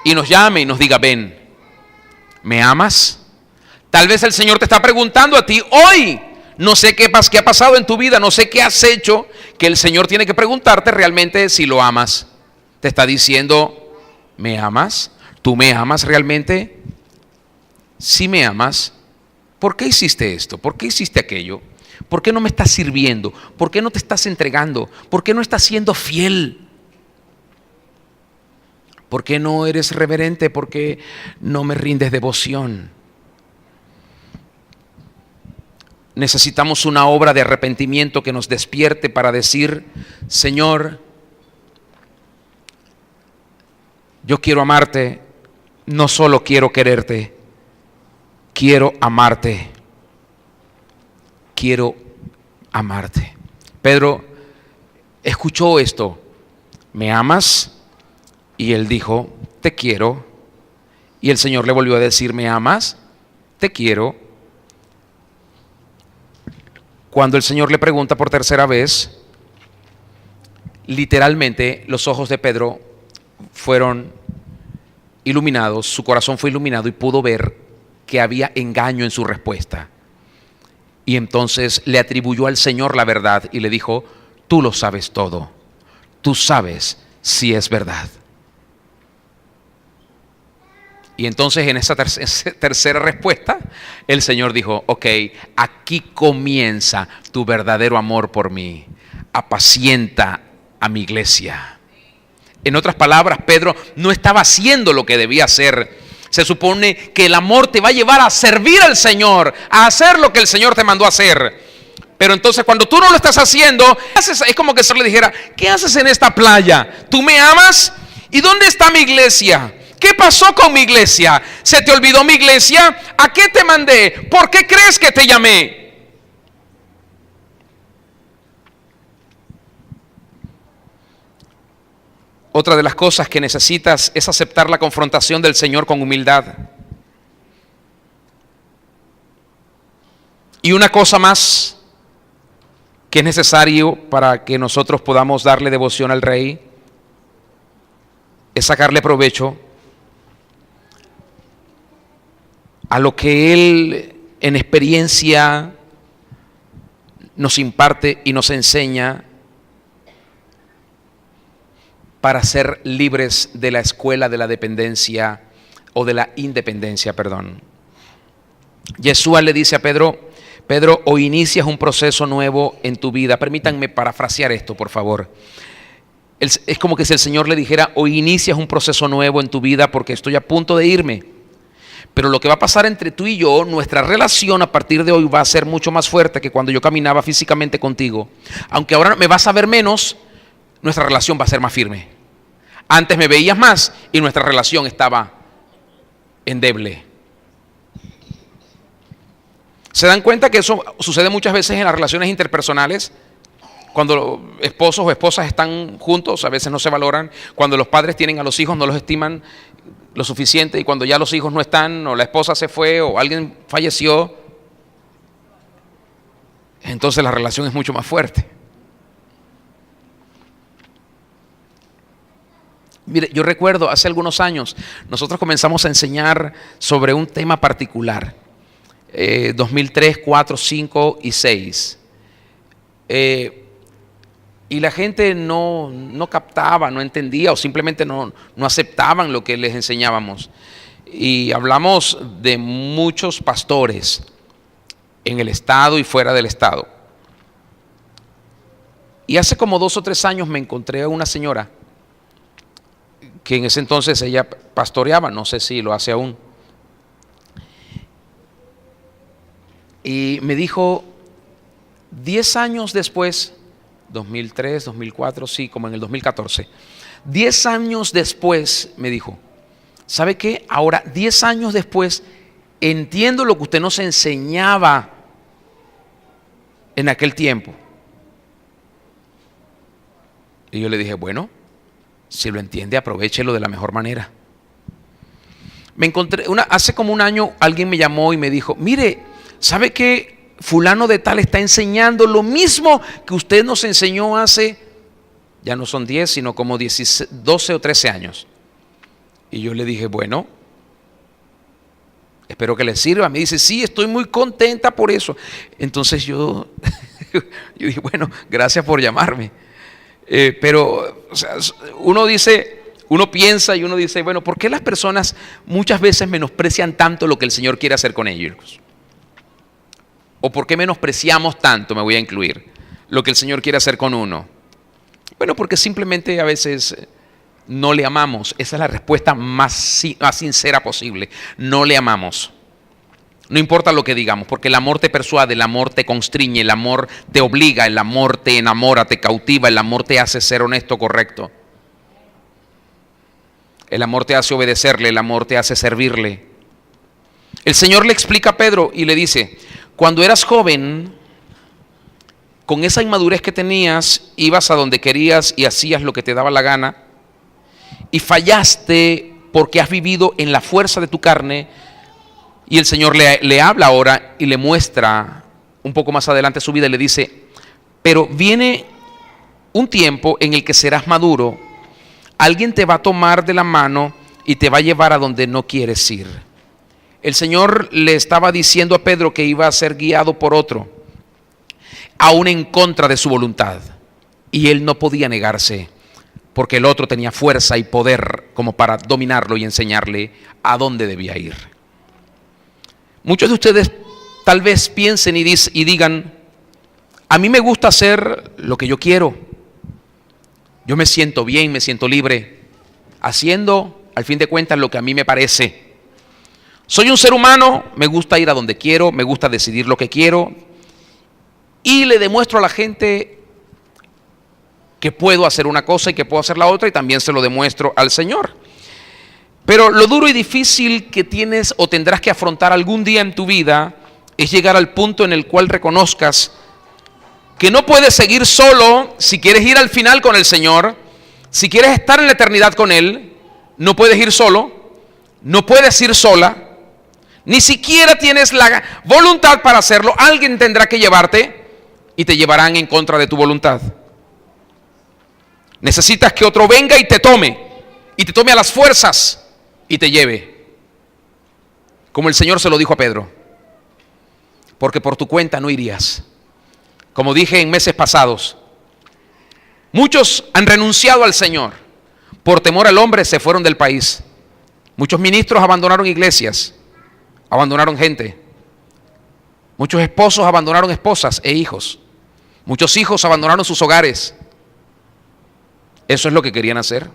y nos llame y nos diga: ven, ¿me amas? Tal vez el Señor te está preguntando a ti hoy. No sé qué ha pasado en tu vida, no sé qué has hecho, que el Señor tiene que preguntarte realmente si lo amas. Te está diciendo, ¿me amas? ¿Tú me amas realmente? Si me amas, ¿por qué hiciste esto? ¿Por qué hiciste aquello? ¿Por qué no me estás sirviendo? ¿Por qué no te estás entregando? ¿Por qué no estás siendo fiel? ¿Por qué no eres reverente? ¿Por qué no me rindes devoción? Necesitamos una obra de arrepentimiento que nos despierte para decir, Señor, yo quiero amarte, no solo quiero quererte, quiero amarte. Quiero amarte. Pedro escuchó esto, ¿me amas? Y él dijo, te quiero. Y el Señor le volvió a decir, ¿me amas? Te quiero. Cuando el Señor le pregunta por tercera vez, literalmente los ojos de Pedro fueron iluminados, su corazón fue iluminado y pudo ver que había engaño en su respuesta. Y entonces le atribuyó al Señor la verdad y le dijo, tú lo sabes todo, tú sabes si es verdad. Y entonces en esa tercera respuesta, el Señor dijo, ok, aquí comienza tu verdadero amor por mí. Apacienta a mi iglesia. En otras palabras, Pedro no estaba haciendo lo que debía hacer. Se supone que el amor te va a llevar a servir al Señor, a hacer lo que el Señor te mandó a hacer. Pero entonces cuando tú no lo estás haciendo, es como que el Señor le dijera, ¿qué haces en esta playa? ¿Tú me amas? ¿Y dónde está mi iglesia? ¿Qué pasó con mi iglesia? ¿Se te olvidó mi iglesia? ¿A qué te mandé? ¿Por qué crees que te llamé? Otra de las cosas que necesitas es aceptar la confrontación del Señor con humildad. Y una cosa más que es necesario para que nosotros podamos darle devoción al Rey es sacarle provecho a lo que Él en experiencia nos imparte y nos enseña para ser libres de la escuela de la dependencia o de la independencia, perdón. Yeshua le dice a Pedro, Pedro, o inicias un proceso nuevo en tu vida. Permítanme parafrasear esto, por favor. Es como que si el Señor le dijera, o inicias un proceso nuevo en tu vida porque estoy a punto de irme. Pero lo que va a pasar entre tú y yo, nuestra relación a partir de hoy va a ser mucho más fuerte que cuando yo caminaba físicamente contigo. Aunque ahora me vas a ver menos, nuestra relación va a ser más firme. Antes me veías más y nuestra relación estaba endeble. ¿Se dan cuenta que eso sucede muchas veces en las relaciones interpersonales? Cuando esposos o esposas están juntos, a veces no se valoran. Cuando los padres tienen a los hijos, no los estiman lo suficiente. Y cuando ya los hijos no están, o la esposa se fue, o alguien falleció, entonces la relación es mucho más fuerte. Mire, yo recuerdo hace algunos años, nosotros comenzamos a enseñar sobre un tema particular. 2003, 4, 5 y 6. Y la gente no captaba, no entendía o simplemente no aceptaban lo que les enseñábamos. Y hablamos de muchos pastores en el estado y fuera del estado. Y hace como 2 o 3 años me encontré a una señora que en ese entonces ella pastoreaba, no sé si lo hace aún. Y me dijo, 10 años después, 2003, 2004, sí, como en el 2014, 10 años después, me dijo, ¿sabe qué? Ahora, 10 años después, entiendo lo que usted nos enseñaba en aquel tiempo. Y yo le dije, bueno, si lo entiende, aprovéchelo de la mejor manera. Me encontré, hace como un año, alguien me llamó y me dijo, mire, ¿sabe qué? Fulano de tal está enseñando lo mismo que usted nos enseñó hace, ya no son 10, sino como 12 o 13 años. Y yo le dije, bueno, Espero que les sirva. Me dice, sí, estoy muy contenta por eso. Entonces yo dije, bueno, gracias por llamarme. Pero o sea, uno piensa y uno dice, bueno, ¿por qué las personas muchas veces menosprecian tanto lo que el Señor quiere hacer con ellos? ¿O por qué menospreciamos tanto, me voy a incluir, lo que el Señor quiere hacer con uno? Bueno, porque simplemente a veces no le amamos. Esa es la respuesta más sincera posible. No le amamos. No importa lo que digamos, porque el amor te persuade, el amor te constriñe, el amor te obliga, el amor te enamora, te cautiva, el amor te hace ser honesto, correcto. El amor te hace obedecerle, el amor te hace servirle. El Señor le explica a Pedro y le dice, cuando eras joven, con esa inmadurez que tenías, ibas a donde querías y hacías lo que te daba la gana, y fallaste porque has vivido en la fuerza de tu carne. Y el Señor le habla ahora y le muestra un poco más adelante su vida y le dice, pero viene un tiempo en el que serás maduro, alguien te va a tomar de la mano y te va a llevar a donde no quieres ir. El Señor le estaba diciendo a Pedro que iba a ser guiado por otro, aún en contra de su voluntad, y él no podía negarse, porque el otro tenía fuerza y poder como para dominarlo y enseñarle a dónde debía ir. Muchos de ustedes tal vez piensen y digan, a mí me gusta hacer lo que yo quiero, yo me siento bien, me siento libre, haciendo al fin de cuentas lo que a mí me parece. Soy un ser humano, me gusta ir a donde quiero, me gusta decidir lo que quiero y le demuestro a la gente que puedo hacer una cosa y que puedo hacer la otra, y también se lo demuestro al Señor. Pero lo duro y difícil que tienes o tendrás que afrontar algún día en tu vida es llegar al punto en el cual reconozcas que no puedes seguir solo si quieres ir al final con el Señor. Si quieres estar en la eternidad con Él, no puedes ir solo, no puedes ir sola, ni siquiera tienes la voluntad para hacerlo. Alguien tendrá que llevarte y te llevarán en contra de tu voluntad. Necesitas que otro venga y te tome a las fuerzas y te lleve, como el Señor se lo dijo a Pedro, porque por tu cuenta no irías. Como dije en meses pasados, muchos han renunciado al Señor, por temor al hombre se fueron del país. Muchos ministros abandonaron iglesias, abandonaron gente. Muchos esposos abandonaron esposas e hijos. Muchos hijos abandonaron sus hogares. Eso es lo que querían hacer.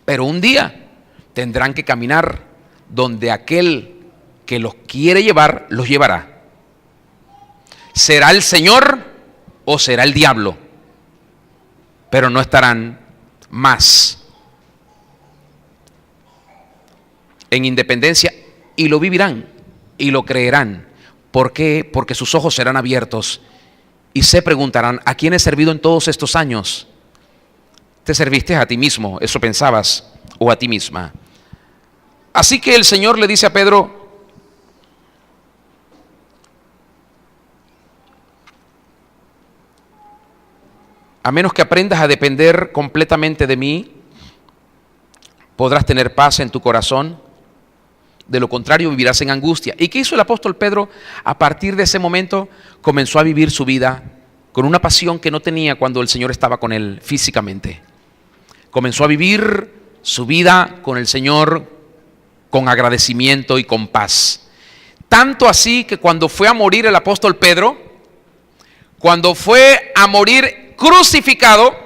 Pero un día tendrán que caminar donde aquel que los quiere llevar, los llevará. ¿Será el Señor o será el diablo? Pero no estarán más en independencia, y lo vivirán y lo creerán. ¿Por qué? Porque sus ojos serán abiertos y se preguntarán, ¿a quién he servido en todos estos años? Te serviste a ti mismo, eso pensabas, o a ti misma. Así que el Señor le dice a Pedro, a menos que aprendas a depender completamente de mí, podrás tener paz en tu corazón. De lo contrario, vivirás en angustia. ¿Y qué hizo el apóstol Pedro? A partir de ese momento comenzó a vivir su vida con una pasión que no tenía cuando el Señor estaba con él físicamente. Comenzó a vivir su vida con el Señor con agradecimiento y con paz. Tanto así que cuando fue a morir el apóstol Pedro, cuando fue a morir crucificado,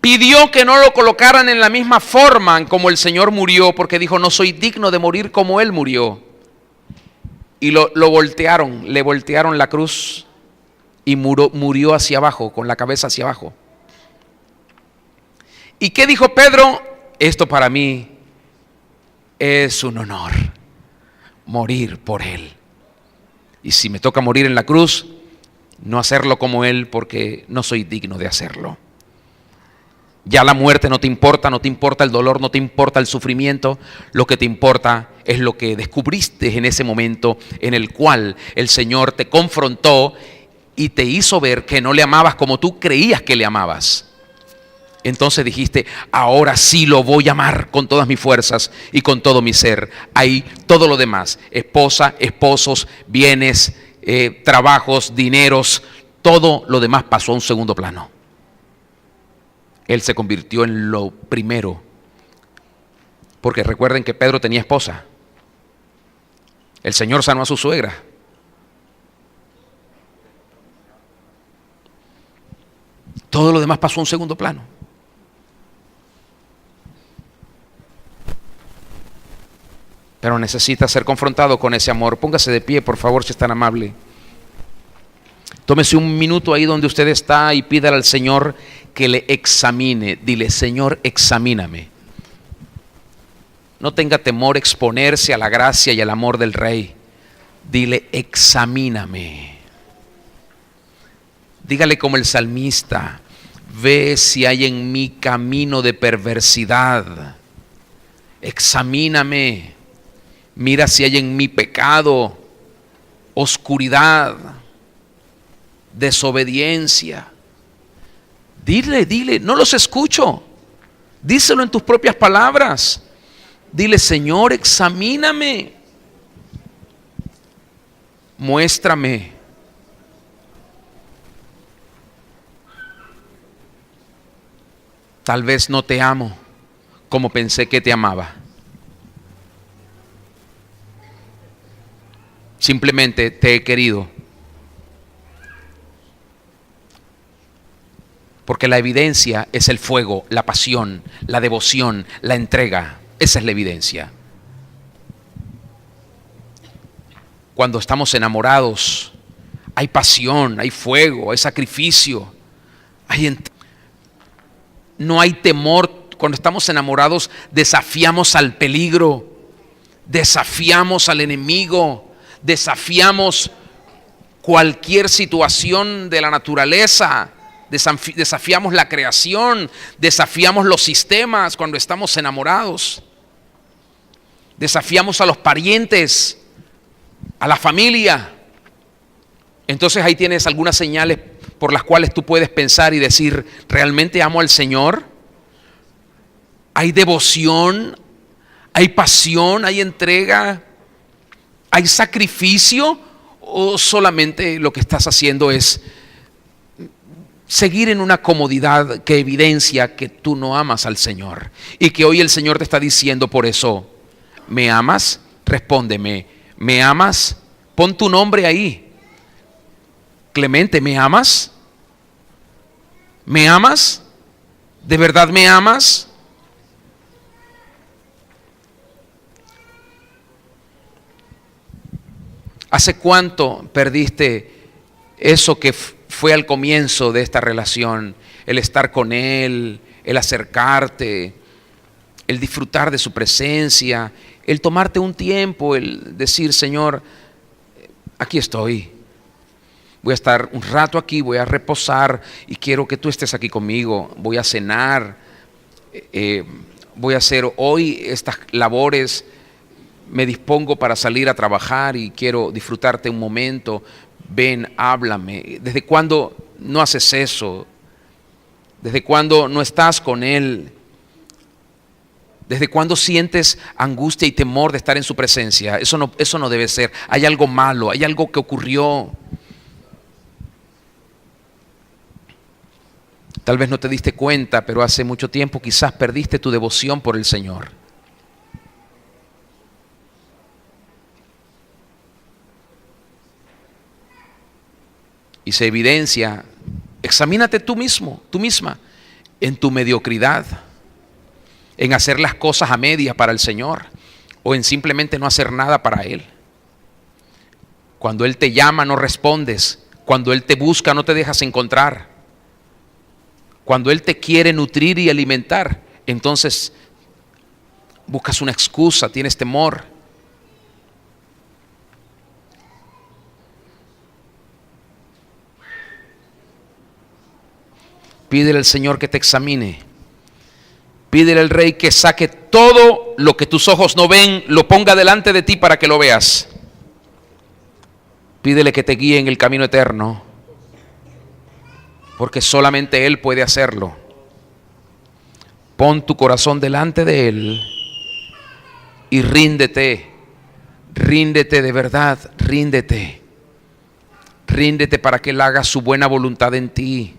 pidió que no lo colocaran en la misma forma como el Señor murió, porque dijo, no soy digno de morir como Él murió. Y lo voltearon, le voltearon la cruz y murió hacia abajo, con la cabeza hacia abajo. ¿Y qué dijo Pedro? Esto para mí es un honor, morir por Él. Y si me toca morir en la cruz, no hacerlo como Él, porque no soy digno de hacerlo. Ya la muerte no te importa el dolor, no te importa el sufrimiento. Lo que te importa es lo que descubriste en ese momento en el cual el Señor te confrontó y te hizo ver que no le amabas como tú creías que le amabas. Entonces dijiste, ahora sí lo voy a amar con todas mis fuerzas y con todo mi ser. Ahí todo lo demás, esposa, esposos, bienes, trabajos, dineros, todo lo demás pasó a un segundo plano. Él se convirtió en lo primero. Porque recuerden que Pedro tenía esposa. El Señor sanó a su suegra. Todo lo demás pasó a un segundo plano. Pero necesita ser confrontado con ese amor. Póngase de pie, por favor, si es tan amable. Tómese un minuto ahí donde usted está y pídale al Señor que le examine. Dile, Señor, examíname. No tenga temor exponerse a la gracia y al amor del Rey. Dile, examíname. Dígale como el salmista, ve si hay en mí camino de perversidad. Examíname. Mira si hay en mí pecado, oscuridad, desobediencia. Dile, no los escucho. Díselo en tus propias palabras. Dile, Señor, examíname. Muéstrame. Tal vez no te amo como pensé que te amaba. Simplemente te he querido. Porque la evidencia es el fuego, la pasión, la devoción, la entrega. Esa es la evidencia. Cuando estamos enamorados, hay pasión, hay fuego, hay sacrificio, no hay temor. Cuando estamos enamorados, desafiamos al peligro, desafiamos al enemigo, desafiamos cualquier situación de la naturaleza, desafiamos la creación, desafiamos los sistemas cuando estamos enamorados, desafiamos a los parientes, a la familia. Entonces ahí tienes algunas señales por las cuales tú puedes pensar y decir, ¿realmente amo al Señor? ¿Hay devoción? ¿Hay pasión? ¿Hay entrega? ¿Hay sacrificio? ¿O solamente lo que estás haciendo es seguir en una comodidad que evidencia que tú no amas al Señor? Y que hoy el Señor te está diciendo por eso, ¿me amas? Respóndeme, ¿me amas? Pon tu nombre ahí. Clemente, ¿me amas? ¿Me amas? ¿De verdad me amas? ¿Hace cuánto perdiste eso que fue al comienzo de esta relación? El estar con Él, el acercarte, el disfrutar de su presencia, el tomarte un tiempo, el decir, Señor, aquí estoy. Voy a estar un rato aquí, voy a reposar y quiero que tú estés aquí conmigo. Voy a cenar, voy a hacer hoy estas labores. Me dispongo para salir a trabajar y quiero disfrutarte un momento. Ven, háblame. ¿Desde cuándo no haces eso? ¿Desde cuándo no estás con Él? ¿Desde cuándo sientes angustia y temor de estar en su presencia? Eso no debe ser. Hay algo malo, hay algo que ocurrió. Tal vez no te diste cuenta, pero hace mucho tiempo quizás perdiste tu devoción por el Señor. Y se evidencia, examínate tú mismo, tú misma, en tu mediocridad, en hacer las cosas a medias para el Señor o en simplemente no hacer nada para Él. Cuando Él te llama no respondes, cuando Él te busca no te dejas encontrar. Cuando Él te quiere nutrir y alimentar, entonces buscas una excusa, tienes temor. Pídele al Señor que te examine. Pídele al Rey que saque todo lo que tus ojos no ven, lo ponga delante de ti para que lo veas. Pídele que te guíe en el camino eterno, porque solamente Él puede hacerlo. Pon tu corazón delante de Él y ríndete. Ríndete de verdad, ríndete. Ríndete para que Él haga su buena voluntad en ti.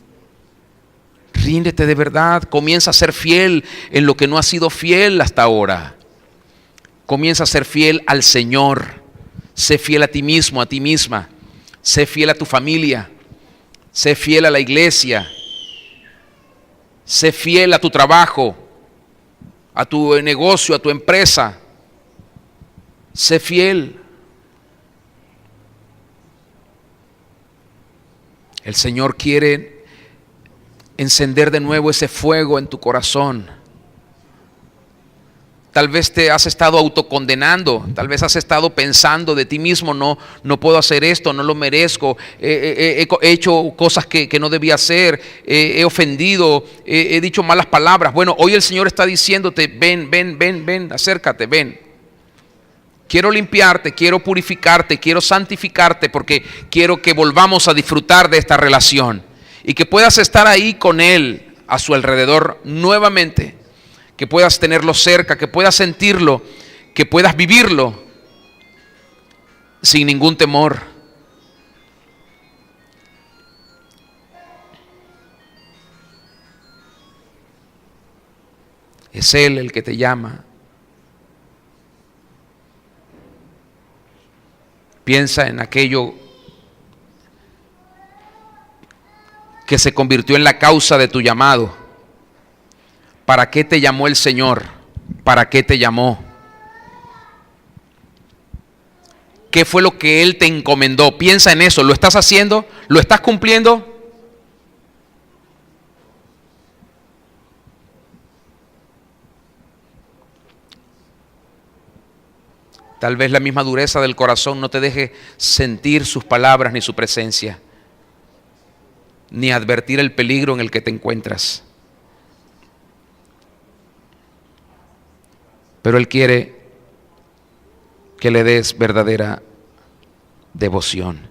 Ríndete de verdad. Comienza a ser fiel en lo que no has sido fiel hasta ahora. Comienza a ser fiel al Señor. Sé fiel a ti mismo, a ti misma. Sé fiel a tu familia. Sé fiel a la iglesia. Sé fiel a tu trabajo, a tu negocio, a tu empresa. Sé fiel. El Señor quiere encender de nuevo ese fuego en tu corazón. Tal vez te has estado autocondenando, tal vez has estado pensando de ti mismo, no puedo hacer esto, no lo merezco, he hecho cosas que no debía hacer, he ofendido, he dicho malas palabras. Bueno, hoy el Señor está diciéndote, ven, acércate, ven. Quiero limpiarte, quiero purificarte, quiero santificarte, porque quiero que volvamos a disfrutar de esta relación y que puedas estar ahí con Él a su alrededor nuevamente. Que puedas tenerlo cerca, que puedas sentirlo, que puedas vivirlo sin ningún temor. Es Él el que te llama. Piensa en aquello que se convirtió en la causa de tu llamado. ¿Para qué te llamó el Señor? ¿Para qué te llamó? ¿Qué fue lo que Él te encomendó? Piensa en eso. ¿Lo estás haciendo? ¿Lo estás cumpliendo? Tal vez la misma dureza del corazón no te deje sentir sus palabras ni su presencia, ni advertir el peligro en el que te encuentras. Pero Él quiere que le des verdadera devoción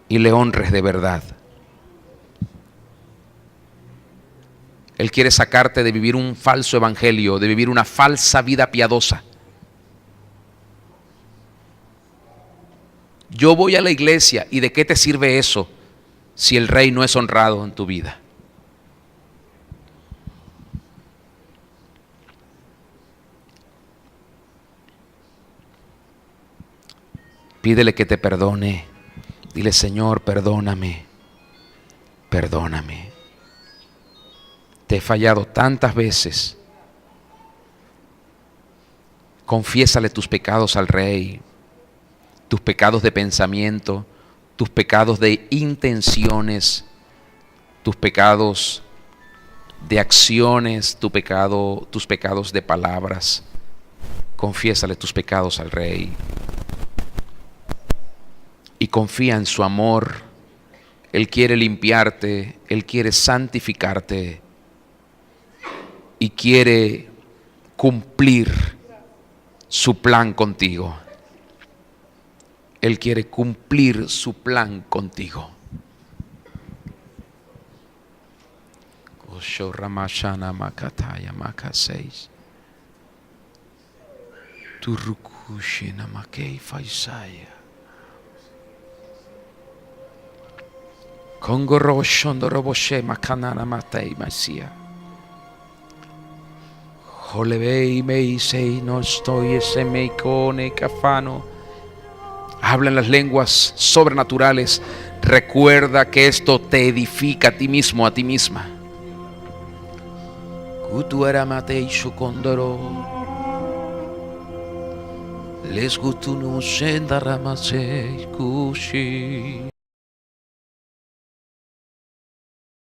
y le honres de verdad. Él quiere sacarte de vivir un falso evangelio, de vivir una falsa vida piadosa. Yo voy a la iglesia, ¿y de qué te sirve eso si el Rey no es honrado en tu vida? Pídele que te perdone. Dile, Señor, perdóname. Perdóname. Te he fallado tantas veces. Confiésale tus pecados al Rey. Tus pecados de pensamiento, tus pecados de intenciones, tus pecados de acciones, tus pecados de palabras. Confiésale tus pecados al Rey. Y confía en su amor. Él quiere limpiarte, Él quiere santificarte y quiere cumplir su plan contigo. Él quiere cumplir su plan contigo. Ramashana Makataya Makaseis. Turukushina Makei Faisaya. Kongoro Shondoroboshe Makanana Matei Masia. Holebei Meisei no estoy ese meikone kafano. Habla en las lenguas sobrenaturales. Recuerda que esto te edifica a ti mismo, a ti misma. Kutuara matei shukondoro. Les gutunu shendaramase kushi.